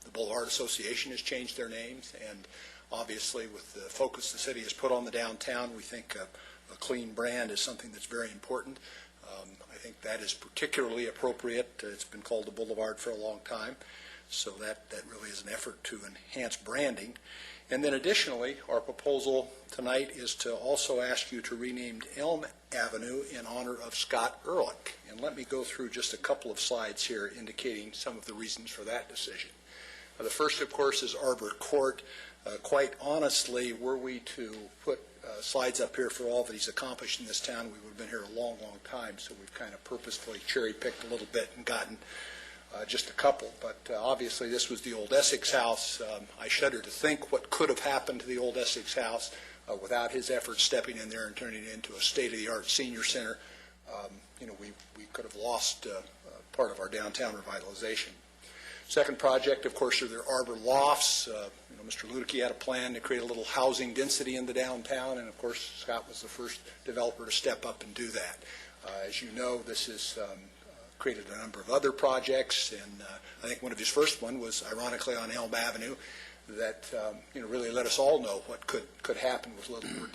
the Boulevard Association has changed their names, and obviously with the focus the city has put on the downtown, we think a clean brand is something that's very important. I think that is particularly appropriate. It's been called the Boulevard for a long time, so that really is an effort to enhance branding. And then additionally, our proposal tonight is to also ask you to rename Elm Avenue in honor of Scott Ehrlich. And let me go through just a couple of slides here indicating some of the reasons for that decision. The first, of course, is Arbor Court. Quite honestly, were we to put slides up here for all that he's accomplished in this town, we would have been here a long, long time, so we've kind of purposefully cherry-picked a little bit and gotten just a couple. But obviously, this was the old Essex House. I shudder to think what could have happened to the old Essex House without his efforts stepping in there and turning it into a state-of-the-art senior center. We could have lost part of our downtown revitalization. Second project, of course, are their Arbor Lofts. Mr. Ludicky had a plan to create a little housing density in the downtown, and of course, Scott was the first developer to step up and do that. As you know, this has created a number of other projects, and I think one of his first one was, ironically, on Elm Avenue that really let us all know what could happen with a little more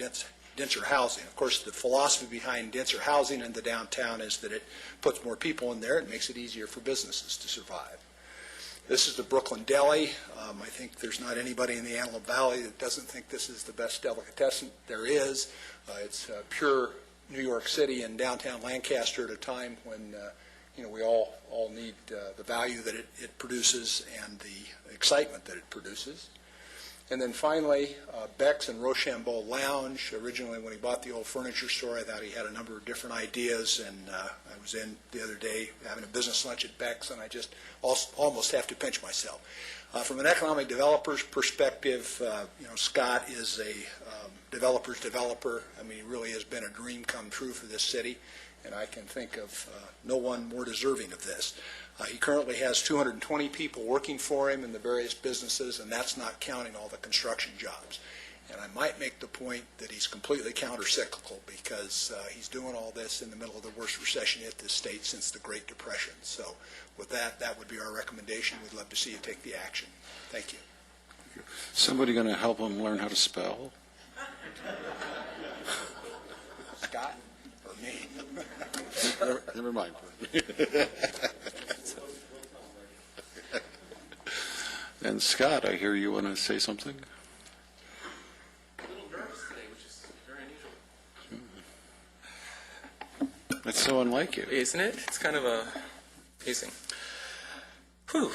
denser housing. Of course, the philosophy behind denser housing in the downtown is that it puts more people in there. It makes it easier for businesses to survive. This is the Brooklyn Deli. I think there's not anybody in the Antelope Valley that doesn't think this is the best delicatessen there is. It's pure New York City and downtown Lancaster at a time when we all need the value that it produces and the excitement that it produces. And then finally, Beck's and Rochambeau Lounge. Originally, when he bought the old furniture store, I thought he had a number of different ideas, and I was in the other day having a business lunch at Beck's, and I just almost have to pinch myself. From an economic developer's perspective, Scott is a developer's developer. I mean, he really has been a dream come true for this city, and I can think of no one more deserving of this. He currently has 220 people working for him in the various businesses, and that's not counting all the construction jobs. And I might make the point that he's completely counter-cyclical because he's doing all this in the middle of the worst recession hit this state since the Great Depression. So with that would be our recommendation. We'd love to see you take the action. Thank you. Somebody going to help him learn how to spell? Scott or me? Never mind. And Scott, I hear you want to say something? A little nervous today, which is very unusual. That's so unlike you. Isn't it? It's kind of amazing. Whew.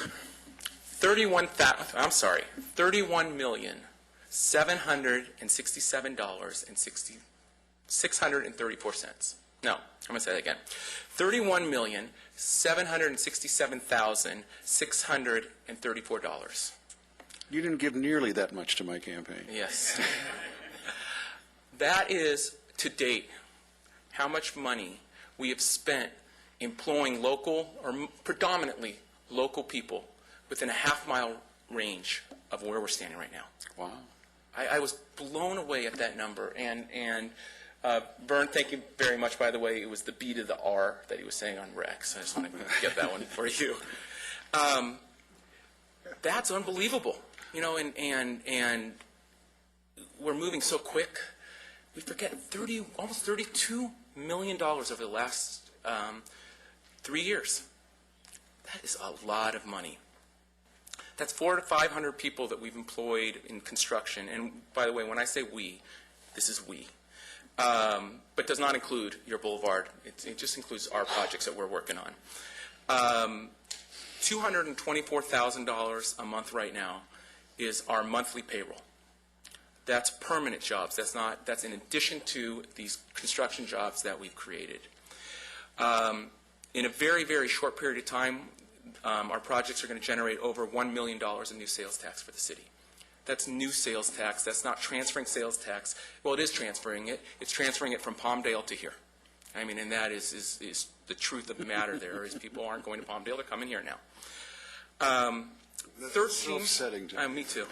$31,767,634. No, I'm going to say that again. $31,767,634. You didn't give nearly that much to my campaign. Yes. That is, to date, how much money we have spent employing local, or predominantly local people within a half-mile range of where we're standing right now. Wow. I was blown away at that number, and Vern, thank you very much, by the way. It was the B to the R that he was saying on Rex. I just want to get that one for you. That's unbelievable, and we're moving so quick. We forget almost $32 million over the last 3 years. That is a lot of money. That's 400 to 500 people that we've employed in construction. And by the way, when I say we, this is we. But does not include your boulevard. It just includes our projects that we're working on. $224,000 a month right now is our monthly payroll. That's permanent jobs. That's in addition to these construction jobs that we've created. In a very, very short period of time, our projects are going to generate over $1 million in new sales tax for the city. That's new sales tax. That's not transferring sales tax. Well, it is transferring it. It's transferring it from Palmdale to here. I mean, and that is the truth of the matter there, is people aren't going to Palmdale. They're coming here now. That's self-setting. Me too.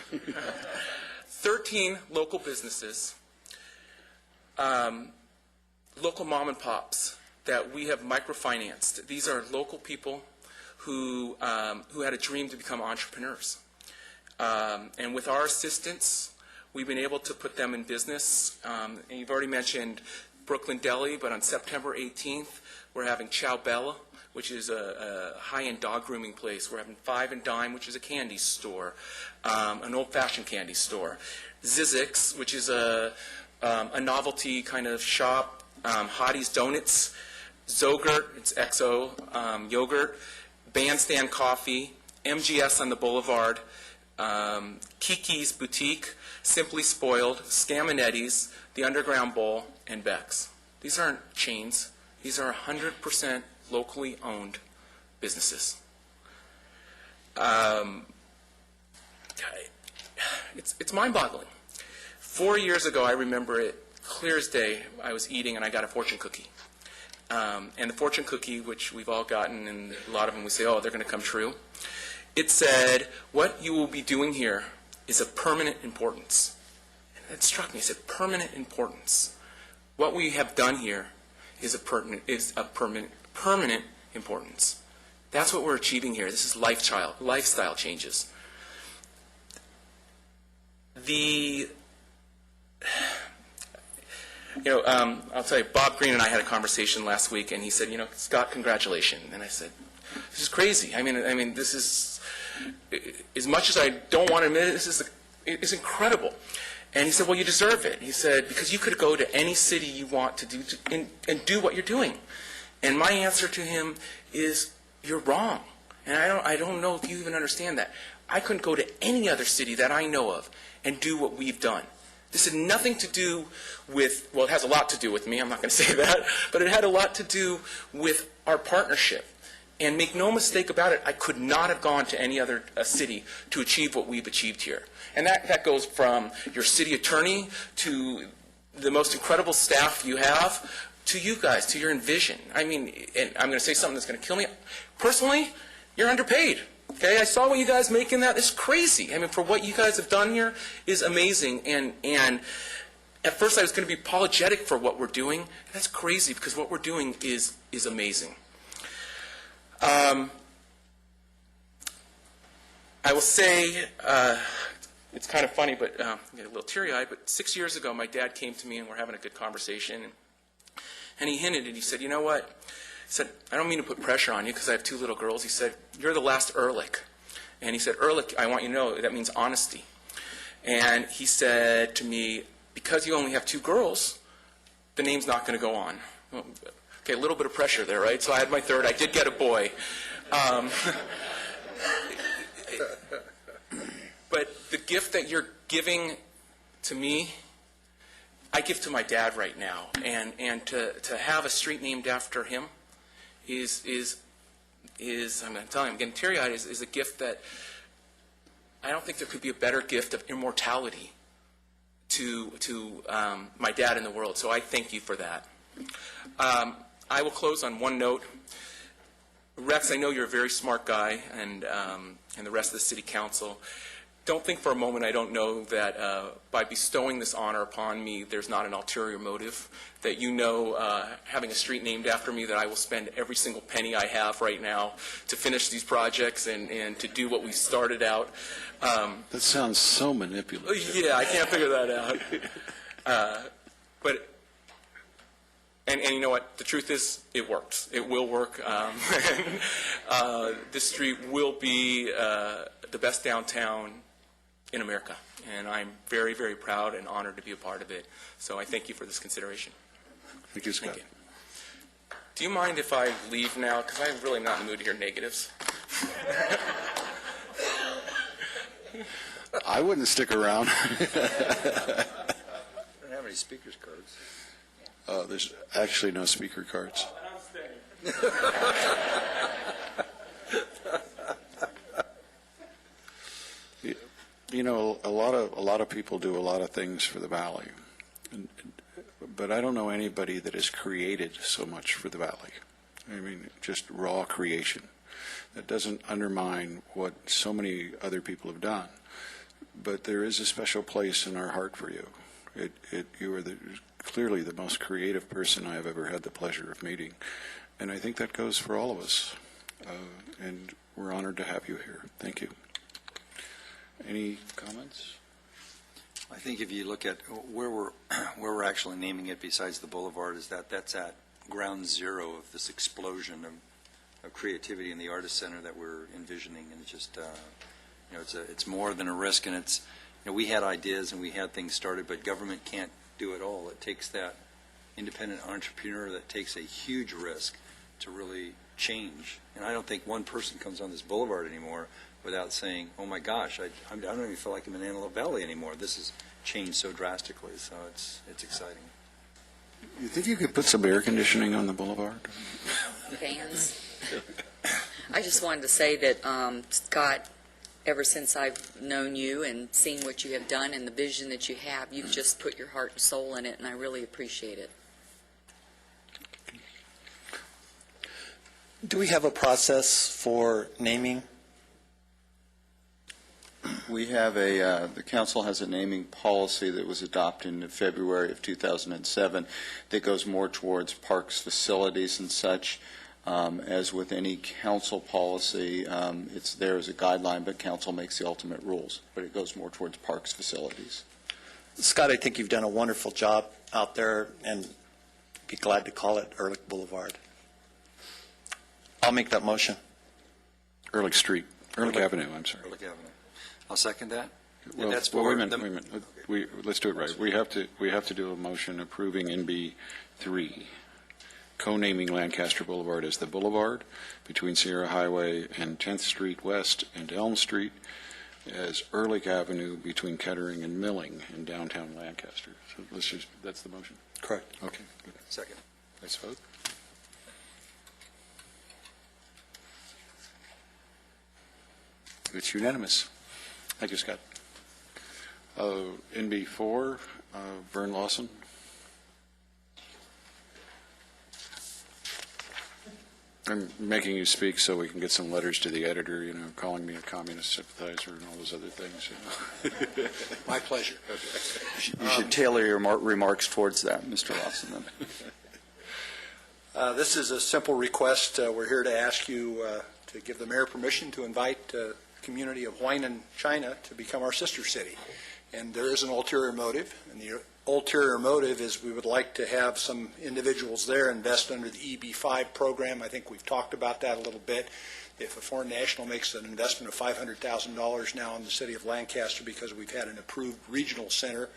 13 local businesses, local mom and pops that we have microfinanced. These are local people who had a dream to become entrepreneurs. And with our assistance, we've been able to put them in business. And you've already mentioned Brooklyn Deli, but on September 18th, we're having Chow Bella, which is a high-end dog grooming place. We're having Five and Dime, which is a candy store, an old-fashioned candy store. Zizix, which is a novelty kind of shop. Hottie's Donuts. Zogurt, it's XO yogurt. Bandstand Coffee. MGS on the Boulevard. Kiki's Boutique. Simply Spoiled. Scaminetti's. The Underground Bowl. And Beck's. These aren't chains. These are 100% locally owned businesses. It's mind-boggling. 4 years ago, I remember it clear as day, I was eating and I got a fortune cookie. And the fortune cookie, which we've all gotten, and a lot of them we say, oh, they're going to come true. It said, what you will be doing here is of permanent importance. And it struck me. It said, permanent importance. What we have done here is of permanent importance. That's what we're achieving here. This is lifestyle changes. I'll tell you, Bob Green and I had a conversation last week, and he said, Scott, congratulations. And I said, this is crazy. I mean, this is, as much as I don't want to admit it, it's incredible. And he said, well, you deserve it. He said, because you could go to any city you want to do and do what you're doing. And my answer to him is, you're wrong. And I don't know if you even understand that. I couldn't go to any other city that I know of and do what we've done. This had nothing to do with, well, it has a lot to do with me, I'm not going to say that, but it had a lot to do with our partnership. And make no mistake about it, I could not have gone to any other city to achieve what we've achieved here. And that goes from your city attorney to the most incredible staff you have to you guys, to your Envision. I mean, and I'm going to say something that's going to kill me. Personally, you're underpaid. Okay, I saw what you guys make in that. It's crazy. I mean, for what you guys have done here is amazing. And at first I was going to be apologetic for what we're doing. That's crazy because what we're doing is amazing. I will say, it's kind of funny, but I get a little teary-eyed, but 6 years ago my dad came to me and we're having a good conversation. And he hinted and he said, you know what? He said, I don't mean to put pressure on you because I have two little girls. He said, you're the last Ehrlich. And he said, Ehrlich, I want you to know that means honesty. And he said to me, because you only have two girls, the name's not going to go on. Well, okay, a little bit of pressure there, right? So I had my third. I did get a boy. But the gift that you're giving to me, I give to my dad right now. And to have a street named after him is I'm going to tell you, I'm getting teary-eyed, is a gift that I don't think there could be a better gift of immortality to my dad in the world. So I thank you for that. I will close on one note. Rex, I know you're a very smart guy, and the rest of the city council. Don't think for a moment I don't know that by bestowing this honor upon me, there's not an ulterior motive. That you know, having a street named after me, that I will spend every single penny I have right now to finish these projects and to do what we started out. That sounds so manipulative. Yeah, I can't figure that out. And you know what? The truth is, it works. It will work. This street will be the best downtown in America. And I'm very, very proud and honored to be a part of it. So I thank you for this consideration. Thank you, Scott. Thank you. Do you mind if I leave now? Because I'm really not in the mood to hear negatives. I wouldn't stick around. I don't have any speakers cards. There's actually no speaker cards. You know, a lot of people do a lot of things for the valley, but I don't know anybody that has created so much for the valley. I mean, just raw creation. That doesn't undermine what so many other people have done. but there is a special place in our heart for you. You are clearly the most creative person I have ever had the pleasure of meeting, and I think that goes for all of us. And we're honored to have you here. Thank you. Any comments? I think if you look at where we're actually naming it besides the boulevard, is that's at ground zero of this explosion of creativity in the Artist Center that we're envisioning, and it's just it's more than a risk, and it's we had ideas and we had things started, but government can't do it all. It takes that independent entrepreneur that takes a huge risk to really change, and I don't think one person comes on this boulevard anymore without saying, oh my gosh, I don't even feel like I'm in Antelope Valley anymore. This has changed so drastically, so it's exciting. You think you could put some air conditioning on the boulevard? Fans. I just wanted to say that, Scott, ever since I've known you and seen what you have done and the vision that you have, you've just put your heart and soul in it, and I really appreciate it. Do we have a process for naming? We have the council has a naming policy that was adopted in February of 2007 that goes more towards parks, facilities, and such. As with any council policy, it's there as a guideline, but council makes the ultimate rules. But it goes more towards parks, facilities. Scott, I think you've done a wonderful job out there, and be glad to call it Ehrlich Boulevard. I'll make that motion. Ehrlich Street. Ehrlich Avenue, I'm sorry. Ehrlich Avenue. I'll second that. Well, That's wait a for minute. Let's do it right. We have to do a motion approving NB3, co-naming Lancaster Boulevard as the Boulevard between Sierra Highway and 10th Street West and Elm Street, as Ehrlich Avenue between Kettering and Milling in downtown Lancaster. So that's the motion. Correct. Okay. Good. Second. Let's vote. It's unanimous. Thank you, Scott. NB4, Vern Lawson. I'm making you speak so we can get some letters to the editor, calling me a communist sympathizer and all those other things. My pleasure. You should tailor your remarks towards that, Mr. Lawson. This is a simple request. We're here to ask you to give the mayor permission to invite the community of Huainan, China, to become our sister city. And there is an ulterior motive, and the ulterior motive is we would like to have some individuals there invest under the EB5 program. I think we've talked about that a little bit. If a foreign national makes an investment of $500,000 now in the city of Lancaster because we've had an approved regional center,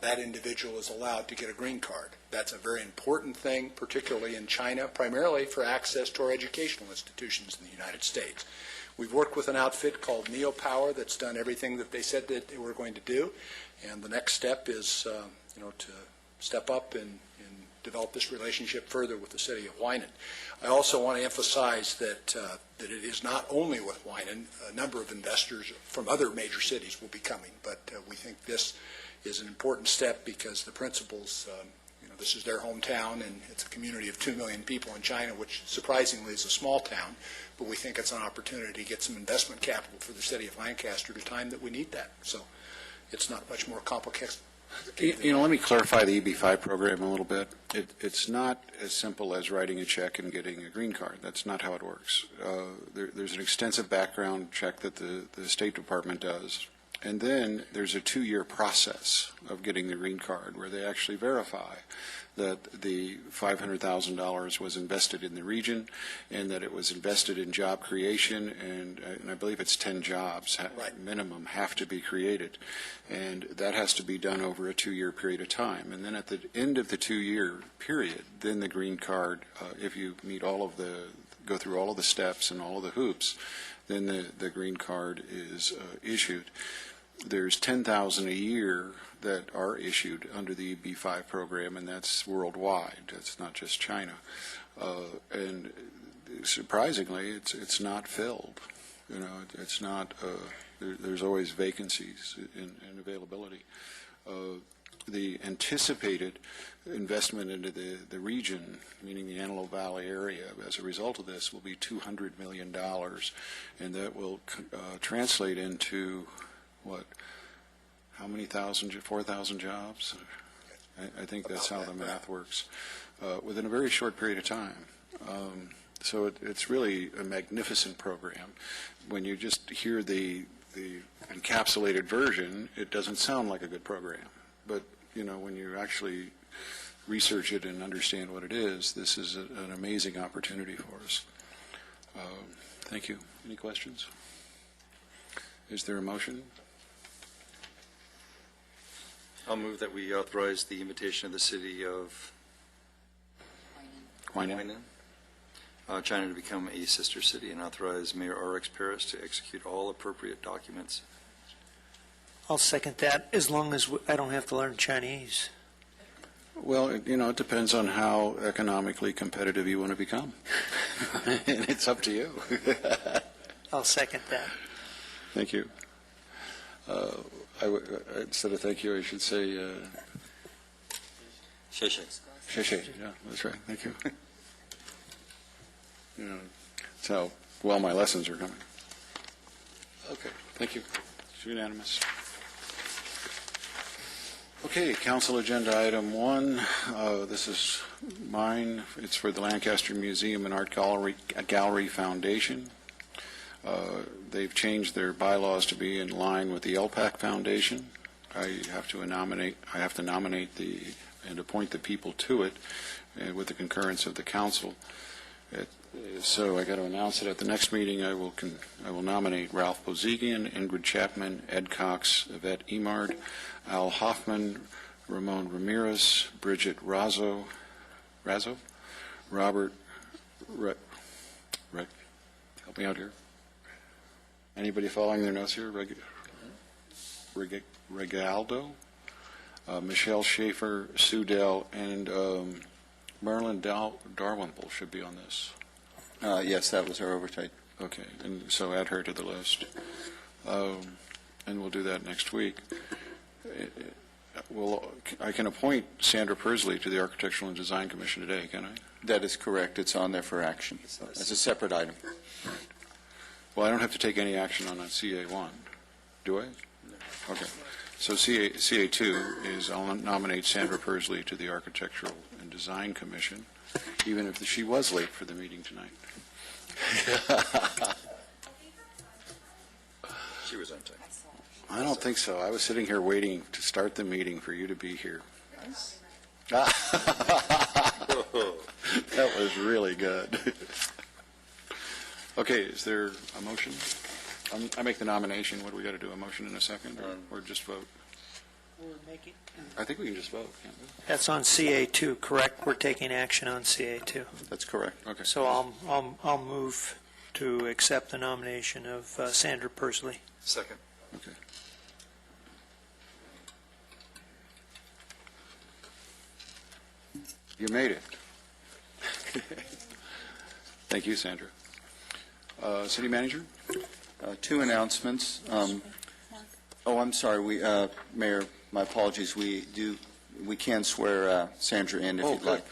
that individual is allowed to get a green card. That's a very important thing, particularly in China, primarily for access to our educational institutions in the United States. We've worked with an outfit called NeoPower that's done everything that they said that they were going to do, and the next step is to step up and develop this relationship further with the city of Huainan. I also want to emphasize that it is not only with Huainan. A number of investors from other major cities will be coming, but we think this is an important step because the principals, this is their hometown, and it's a community of 2 million people in China, which surprisingly is a small town, but we think it's an opportunity to get some investment capital for the city of Lancaster at a time that we need that. So it's not much more complicated. Let me clarify the EB5 program a little bit. It's not as simple as writing a check and getting a green card. That's not how it works. There's an extensive background check that the State Department does. And then there's a 2-year process of getting the green card where they actually verify that the $500,000 was invested in the region and that it was invested in job creation, and I believe it's 10 jobs minimum have to be created. And that has to be done over a 2-year period of time. And then at the end of the 2-year period, then the green card, if you meet go through all of the steps and all of the hoops, then the green card is issued. There's 10,000 a year that are issued under the EB5 program, and that's worldwide. That's not just China. And surprisingly, it's not filled. It's not. There's always vacancies in availability. The anticipated investment into the region, meaning the Antelope Valley area, as a result of this, will be $200 million, and that will translate into how many thousand, 4,000 jobs? I think that's how the math works, within a very short period of time. So it's really a magnificent program. When you just hear the encapsulated version, it doesn't sound like a good program. But, you know, when you actually research it and understand what it is, this is an amazing opportunity for us. Thank you. Any questions? Is there a motion? I'll move that we authorize the invitation of the city of Huainan. China to become a sister city, and authorize Mayor R.X. Paris to execute all appropriate documents. I'll second that, as long as I don't have to learn Chinese. Well, you know, it depends on how economically competitive you want to become. And it's up to you. I'll second that. Thank you. Instead of thank you, I should say, Sheshe. Sheshe. Yeah, that's right. Thank you. You know, that's how well my lessons are coming. Okay, thank you. It's unanimous. Okay, council agenda item 1. This is mine. It's for the Lancaster Museum and Art Gallery Foundation. They've changed their bylaws to be in line with the LPAC Foundation. I have to nominate and appoint the people to it with the concurrence of the council. So I got to announce it at the next meeting. I will nominate Ralph Bozigian, Ingrid Chapman, Ed Cox, Yvette Emard, Al Hoffman, Ramon Ramirez, Bridget Razzo, Robert, help me out here. Anybody following their notes here? Regaldo, Michelle Schaefer, Sue Dell, and Marilyn Darwinple should be on this. Yes, that was her oversight. Okay, and so add her to the list. And we'll do that next week. I can appoint Sandra Persley to the Architectural and Design Commission today, can I? That is correct. It's on there for action. It's a separate item. Well, I don't have to take any action on CA1, do I? No. Okay. So CA2 is I'll nominate Sandra Persley to the Architectural and Design Commission, even if she was late for the meeting tonight. She was on time. I don't think so. I was sitting here waiting to start the meeting for you to be here. That was really good. Okay, is there a motion? I make the nomination. What do we got to do, a motion in a second, or just vote? I think we can just vote, can't we? That's on CA2, correct? We're taking action on CA2. That's correct. Okay. So I'll move to accept the nomination of Sandra Persley. Second. Okay. You made it. Thank you, Sandra. City Manager? 2 announcements. I'm sorry. Mayor, my apologies. We can swear Sandra in if you'd like.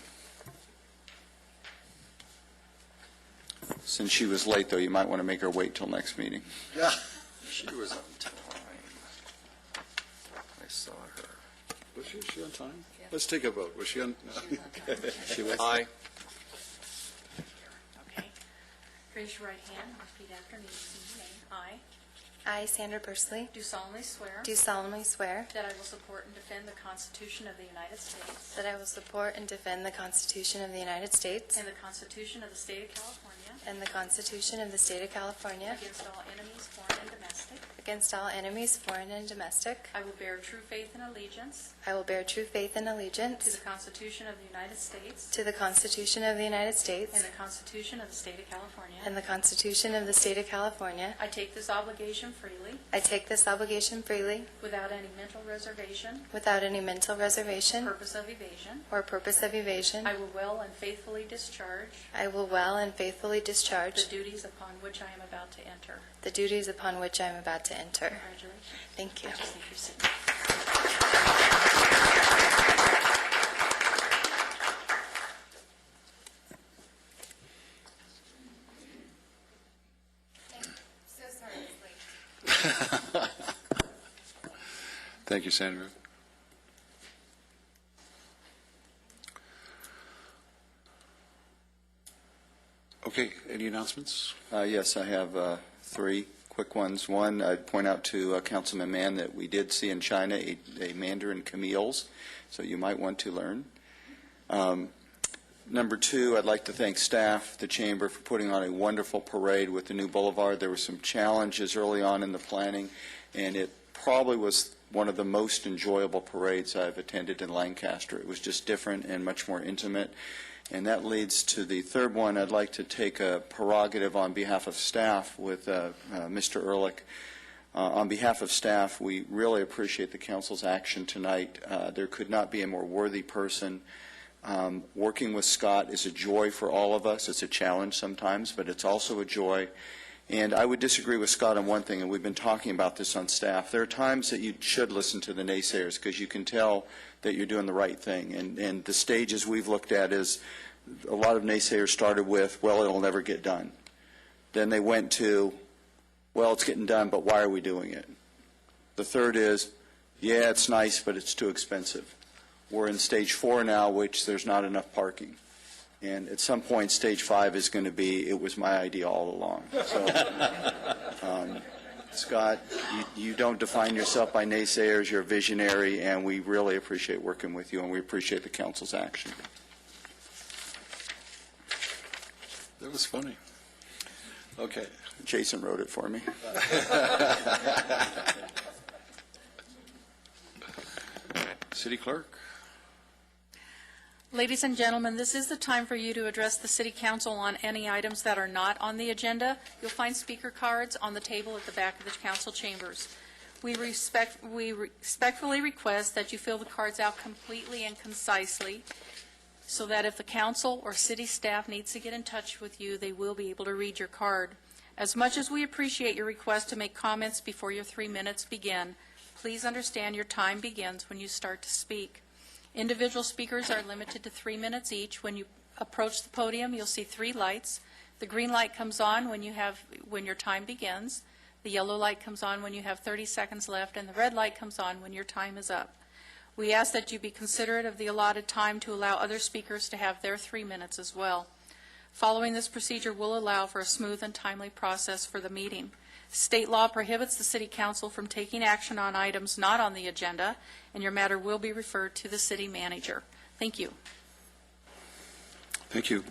Since she was late, though, you might want to make her wait till next meeting. Yeah. She was on time. I saw her. Was she on time? Yeah. Let's take a vote. Was she on? She was. Aye. Okay. Raise your right hand and repeat after me. I I, Sandra Persley, do solemnly swear that I will support and defend the Constitution of the United States I will support and defend the Constitution of the United States and the Constitution of the State of California and the Constitution of the State of California against all enemies, foreign and domestic. against all enemies, foreign and domestic. I will bear true faith and allegiance I will bear true faith and to allegiance the Constitution of the United States to the Constitution of the United States and the Constitution of the State of California. and the Constitution of the State of California. I take this obligation freely I take this obligation freely without any mental reservation, without any mental reservation purpose of evasion. or purpose of evasion. I will well and faithfully discharge I will well and faithfully discharge the duties upon which I am about to enter. the duties upon which I am about to enter. Congratulations. Thank you. I just think you're sitting. Thank you, Sandra. Okay, any announcements? Yes, I have three quick ones. One, I'd point out to Councilman Mann that we did see in China a Mandarin Camille's, so you might want to learn. Number two, I'd like to thank staff, the Chamber, for putting on a wonderful parade with the new boulevard. There were some challenges early on in the planning, and it probably was one of the most enjoyable parades I've attended in Lancaster. It was just different and much more intimate. And that leads to the third one. I'd like to take a prerogative on behalf of staff with Mr. Ehrlich. On behalf of staff, we really appreciate the council's action tonight. There could not be a more worthy person. Working with Scott is a joy for all of us. It's a challenge sometimes, but it's also a joy. And I would disagree with Scott on one thing, and we've been talking about this on staff. There are times that you should listen to the naysayers because you can tell that you're doing the right thing. And the stages we've looked at is a lot of naysayers started with, well, it'll never get done. Then they went to, well, it's getting done, but why are we doing it? The third is, yeah, it's nice, but it's too expensive. We're in stage 4 now, which there's not enough parking. And at some point, stage 5 is going to be, it was my idea all along. So, Scott, you don't define yourself by naysayers. You're a visionary, and we really appreciate working with you, and we appreciate the council's action. That was funny. Okay. Jason wrote it for me. City Clerk. Ladies and gentlemen, this is the time for you to address the City Council on any items that are not on the agenda. You'll find speaker cards on the table at the back of the council chambers. We respectfully request that you fill the cards out completely and concisely so that if the council or city staff needs to get in touch with you, they will be able to read your card. As much as we appreciate your request to make comments before your 3 minutes begin, please understand your time begins when you start to speak. Individual speakers are limited to 3 minutes each. When you approach the podium, you'll see 3 lights. The green light comes on when your time begins. The yellow light comes on when you have 30 seconds left, and the red light comes on when your time is up. We ask that you be considerate of the allotted time to allow other speakers to have their 3 minutes as well. Following this procedure will allow for a smooth and timely process for the meeting. State law prohibits the City Council from taking action on items not on the agenda, and your matter will be referred to the City Manager. Thank you. Thank you.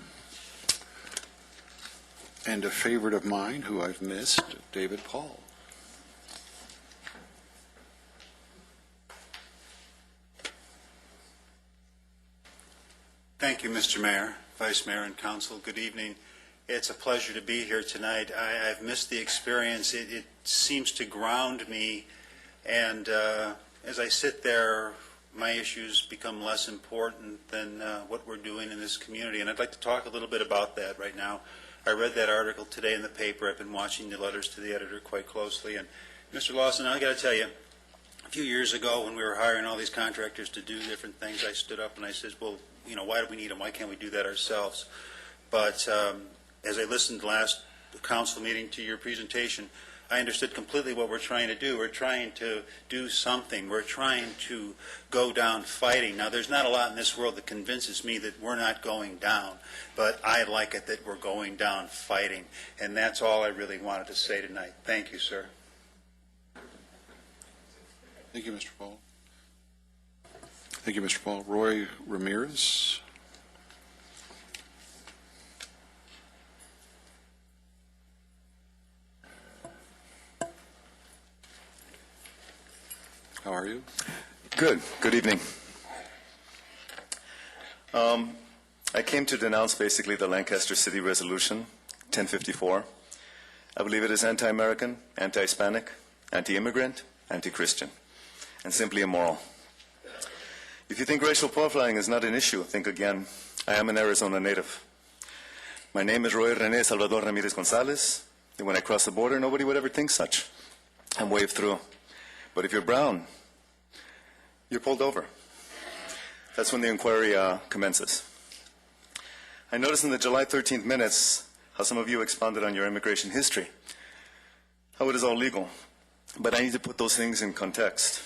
And a favorite of mine who I've missed, David Paul. Thank you, Mr. Mayor, Vice Mayor, and Council. Good evening. It's a pleasure to be here tonight. I've missed the experience. It seems to ground me, and as I sit there, my issues become less important than what we're doing in this community, and I'd like to talk a little bit about that right now. I read that article today in the paper. I've been watching the letters to the editor quite closely, and Mr. Lawson, I got to tell you, a few years ago when we were hiring all these contractors to do different things, I stood up and I said, well, you know, why do we need them? Why can't we do that ourselves? But as I listened last council meeting to your presentation, I understood completely what we're trying to do. We're trying to do something. We're trying to go down fighting. Now, there's not a lot in this world that convinces me that we're not going down, but I like it that we're going down fighting, and that's all I really wanted to say tonight. Thank you, sir. Thank you, Mr. Paul. Thank you, Mr. Paul. Roy Ramirez. How are you? Good. Good evening. I came to denounce basically the Lancaster City Resolution 1054. I believe it is anti-American, anti-Hispanic, anti-immigrant, anti-Christian, and simply immoral. If you think racial profiling is not an issue, think again. I am an Arizona native. My name is Roy René Salvador Ramirez Gonzalez, and when I cross the border, nobody would ever think such and wave through. But if you're brown, you're pulled over. That's when the inquiry commences. I noticed in the July 13th minutes how some of you expounded on your immigration history, how it is all legal. But I need to put those things in context.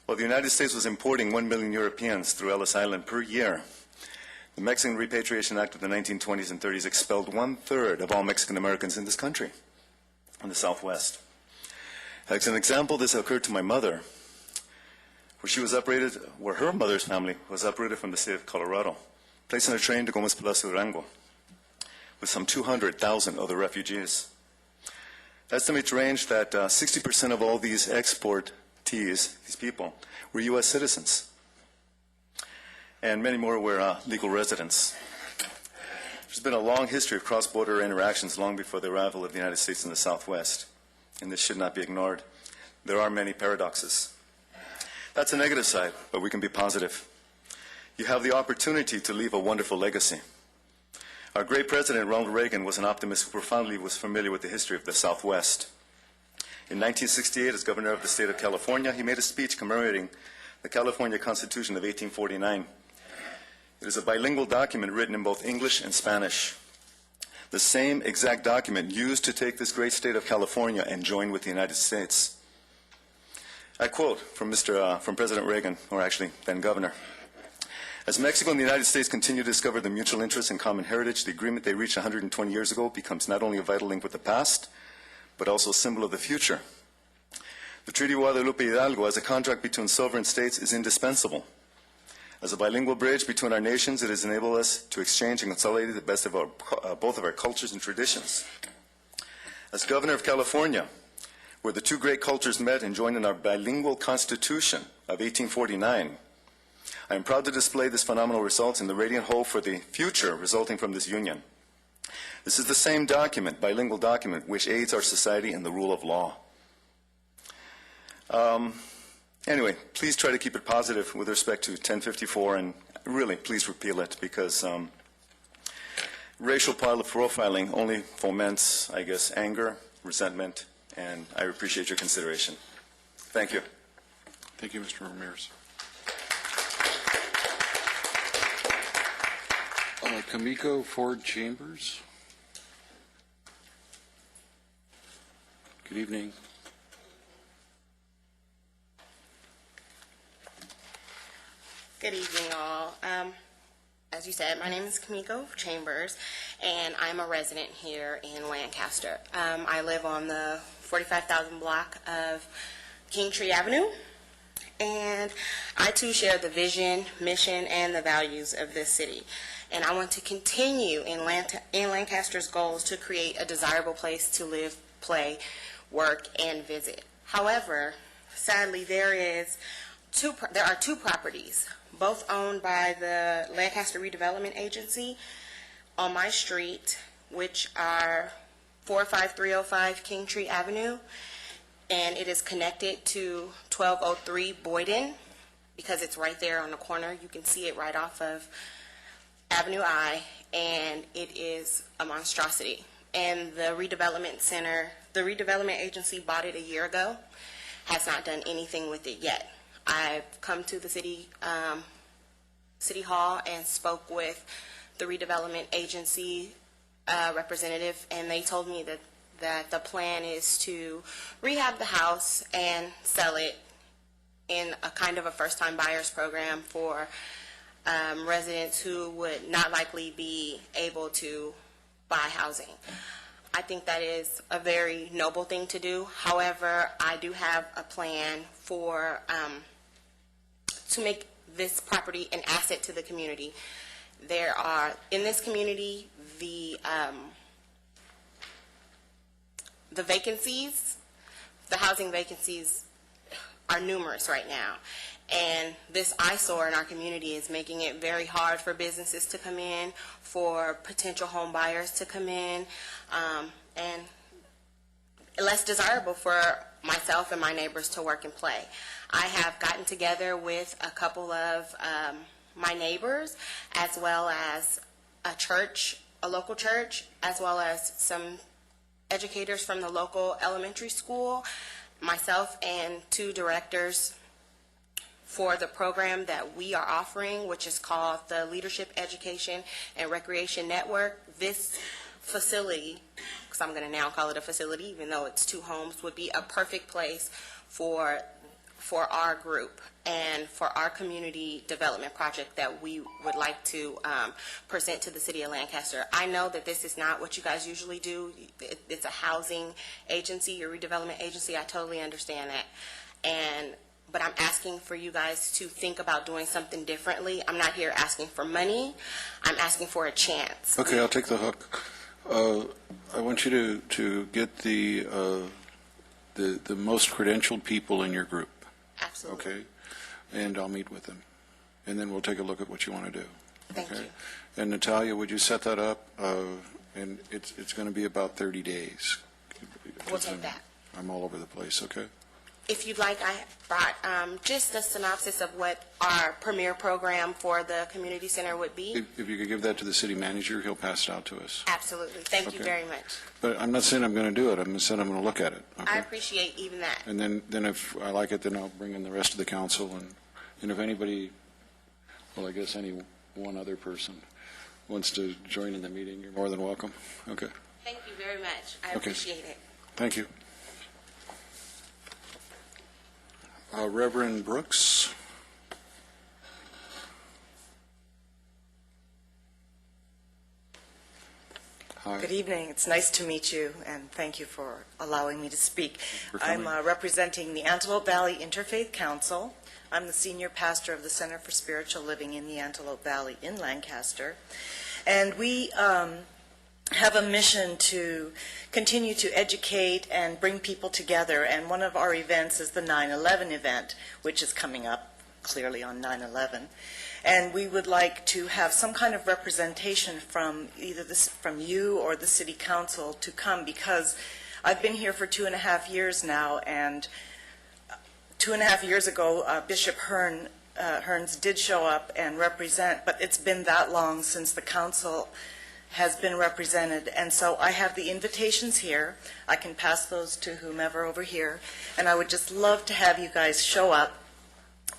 While the United States was importing 1 million Europeans through Ellis Island per year, the Mexican Repatriation Act of the 1920s and 30s expelled 1/3 of all Mexican Americans in this country, in the Southwest. As an example, this occurred to my mother, where her mother's family was uprooted from the state of Colorado, placed on a train to Gomez Palacio Durango, with some 200,000 other refugees. Estimates range that 60% of all these exportees, these people, were U.S. citizens, and many more were legal residents. There's been a long history of cross-border interactions long before the arrival of the United States in the Southwest, and this should not be ignored. There are many paradoxes. That's a negative side, but we can be positive. You have the opportunity to leave a wonderful legacy. Our great president, Ronald Reagan, was an optimist who profoundly was familiar with the history of the Southwest. In 1968, as governor of the state of California, he made a speech commemorating the California Constitution of 1849. It is a bilingual document written in both English and Spanish. The same exact document used to take this great state of California and join with the United States. I quote from President Reagan, or actually then governor. As Mexico and the United States continue to discover the mutual interests and common heritage, the agreement they reached 120 years ago becomes not only a vital link with the past, but also a symbol of the future. The Treaty of Guadalupe Hidalgo, as a contract between sovereign states, is indispensable. As a bilingual bridge between our nations, it has enabled us to exchange and consolidate the best of both of our cultures and traditions. As governor of California, where the two great cultures met and joined in our bilingual Constitution of 1849, I am proud to display this phenomenal results and the radiant hope for the future resulting from this union. This is the same document, bilingual document, which aids our society in the rule of law. Anyway, please try to keep it positive with respect to 1054, and really, please repeal it, because racial profiling only foments, I guess, anger, resentment, and I appreciate your consideration. Thank you. Thank you, Mr. Ramirez. Kamiko Ford Chambers. Good evening. Good evening, all. As you said, my name is Kamiko Chambers, and I'm a resident here in Lancaster. I live on the 45,000 block of Kingtree Avenue, and I too share the vision, mission, and the values of this city. And I want to continue in Lancaster's goals to create a desirable place to live, play, work, and visit. However, sadly, there are two properties, both owned by the Lancaster Redevelopment Agency on my street, which are 45305 Kingtree Avenue, and it is connected to 1203 Boyden because it's right there on the corner. You can see it right off of Avenue I, and it is a monstrosity. And the redevelopment agency bought it a year ago, has not done anything with it yet. I've come to the city hall and spoke with the redevelopment agency representative, and they told me that the plan is to rehab the house and sell it in a kind of a first-time buyers program for residents who would not likely be able to buy housing. I think that is a very noble thing to do. However, I do have a plan for to make this property an asset to the community. There are, in this community, the vacancies, the housing vacancies are numerous right now. And this eyesore in our community is making it very hard for businesses to come in, for potential home buyers to come in, and less desirable for myself and my neighbors to work and play. I have gotten together with a couple of my neighbors, as well as a local church, as well as some educators from the local elementary school, myself and two directors for the program that we are offering, which is called the Leadership Education and Recreation Network. This facility, because I'm going to now call it a facility, even though it's two homes, would be a perfect place for for our group and for our community development project that we would like to present to the city of Lancaster. I know that this is not what you guys usually do. It's a housing agency, a redevelopment agency. I totally understand that. But I'm asking for you guys to think about doing something differently. I'm not here asking for money. I'm asking for a chance. Okay, I'll take the hook. I want you to get the most credentialed people in your group. Absolutely. Okay? And I'll meet with them. And then we'll take a look at what you want to do. Thank okay? you. And Natalia, would you set that up? And it's going to be about 30 days. We'll take that. I'm all over the place, okay? If you'd like, I brought just a synopsis of what our premier program for the community center would be. If you could give that to the city manager, he'll pass it out to us. Absolutely. Thank you Okay. very much. But I'm not saying I'm going to do it. I'm saying I'm going to look at it. Okay? I appreciate even that. And then if I like it, then I'll bring in the rest of the council. And if anybody, well, I guess any one other person wants to join in the meeting, you're more than welcome. Okay. Thank you very much. I Okay. appreciate it. Thank you. Reverend Brooks. Hi. Good evening. It's nice to meet you, and thank you for allowing me to speak. For I'm coming. representing the Antelope Valley Interfaith Council. I'm the senior pastor of the Center for Spiritual Living in the Antelope Valley in Lancaster. And we have a mission to continue to educate and bring people together. And one of our events is the 9/11 event, which is coming up clearly on 9/11. And we would like to have some kind of representation from either from you or the city council to come, because I've been here for 2.5 years now, and 2.5 years ago, Bishop Hearns did show up and represent, but it's been that long since the council has been represented. And so I have the invitations here. I can pass those to whomever over here. And I would just love to have you guys show up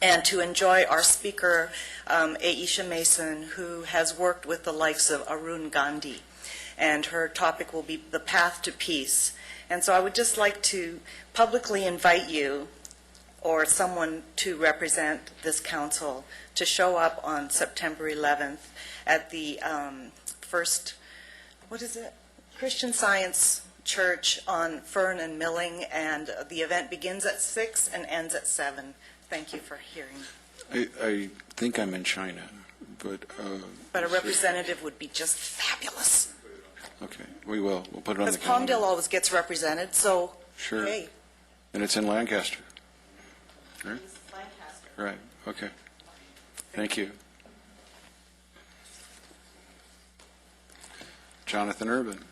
and to enjoy our speaker, Aisha Mason, who has worked with the likes of Arun Gandhi. And her topic will be the path to peace. And so I would just like to publicly invite you or someone to represent this council to show up on September 11th at the Christian Science Church on Fern and Milling, and the event begins at 6 and ends at 7. Thank you for hearing. I think I'm in China, but... But a representative would be just fabulous. Okay, we will. We'll put it on the Because calendar. Palmdale always gets represented, so, Sure. hey. And it's in Lancaster. Right? Lancaster. Right, okay. Thank you. Jonathan Urban.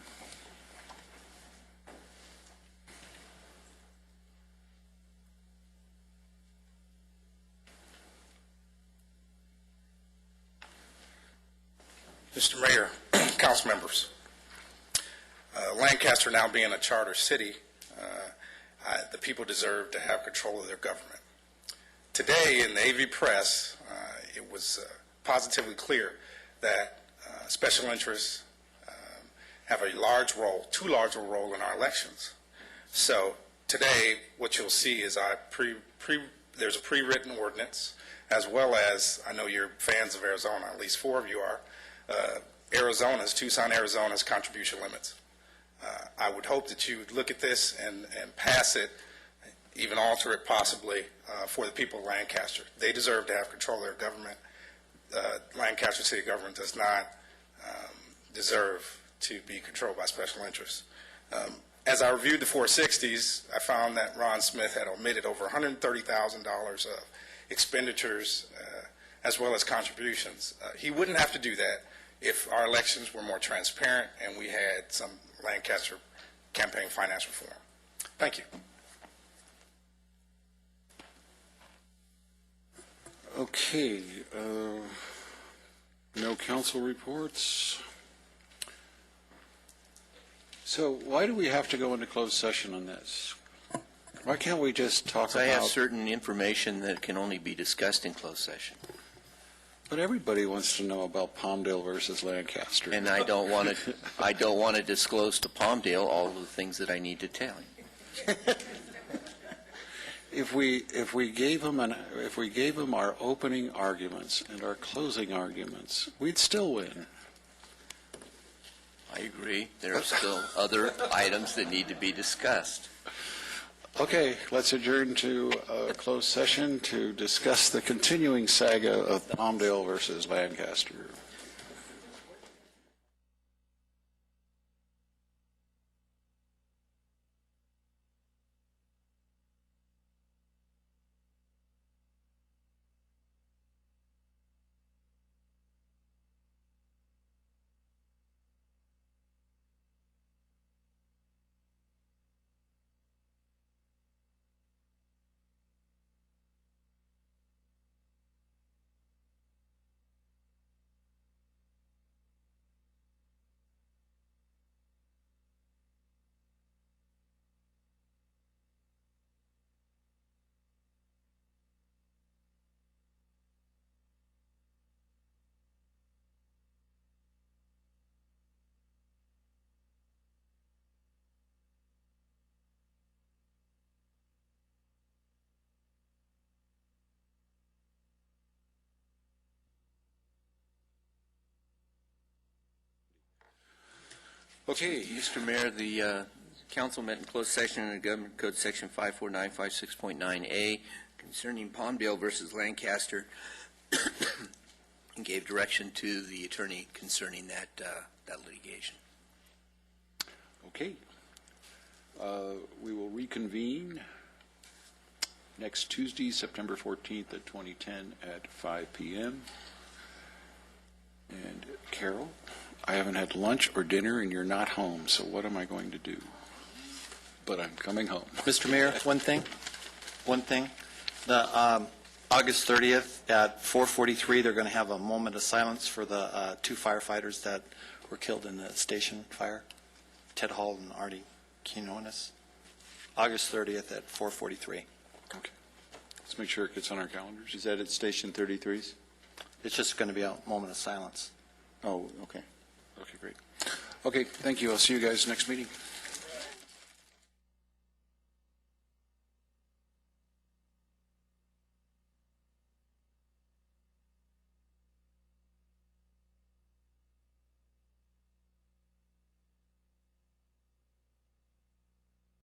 Mr. Mayor, council members, Lancaster now being a charter city, the people deserve to have control of their government. Today in the AV Press, it was positively clear that special interests have a large role, too large a role in our elections. So today, what you'll see is there's a pre-written ordinance, as well as, I know you're fans of Arizona, at least 4 of you are, Tucson, Arizona's contribution limits. I would hope that you would look at this and pass it, even alter it possibly, for the people of Lancaster. They deserve to have control of their government. Lancaster city government does not deserve to be controlled by special interests. As I reviewed the 460s, I found that Ron Smith had omitted over $130,000 of expenditures as well as contributions. He wouldn't have to do that if our elections were more transparent and we had some Lancaster campaign finance reform. Thank you. Okay, no council reports. So why do we have to go into closed session on this? Why can't we just talk So I have about... certain information that can only be discussed in closed session. But everybody wants to know about Palmdale versus Lancaster. And I don't want to disclose to Palmdale all of the things that I need to tell. if we gave them our opening arguments and our closing arguments, we'd still win. I agree. There are still other items that need to be discussed. Okay, let's adjourn to a closed session to discuss the continuing saga of Palmdale versus Lancaster. Okay, Mr. Mayor, the council met in closed session under Government Code Section 54956.9A concerning Palmdale versus Lancaster and gave direction to the attorney concerning that litigation. Okay. We will reconvene next Tuesday, September 14th at 2010 at 5 p.m. And Carol, I haven't had lunch or dinner and you're not home, so what am I going to do? But I'm coming home. Mr. Mayor, one thing. The August 30th at 4:43, they're going to have a moment of silence for the two firefighters that were killed in the station fire, Ted Hall and Artie Quinones. August 30th at 4:43. Okay. Let's make sure it gets on our calendars. Is that at Station 33's? It's just going to be a moment of silence. Oh, okay. Okay, great. Okay, thank you. I'll see you guys next meeting.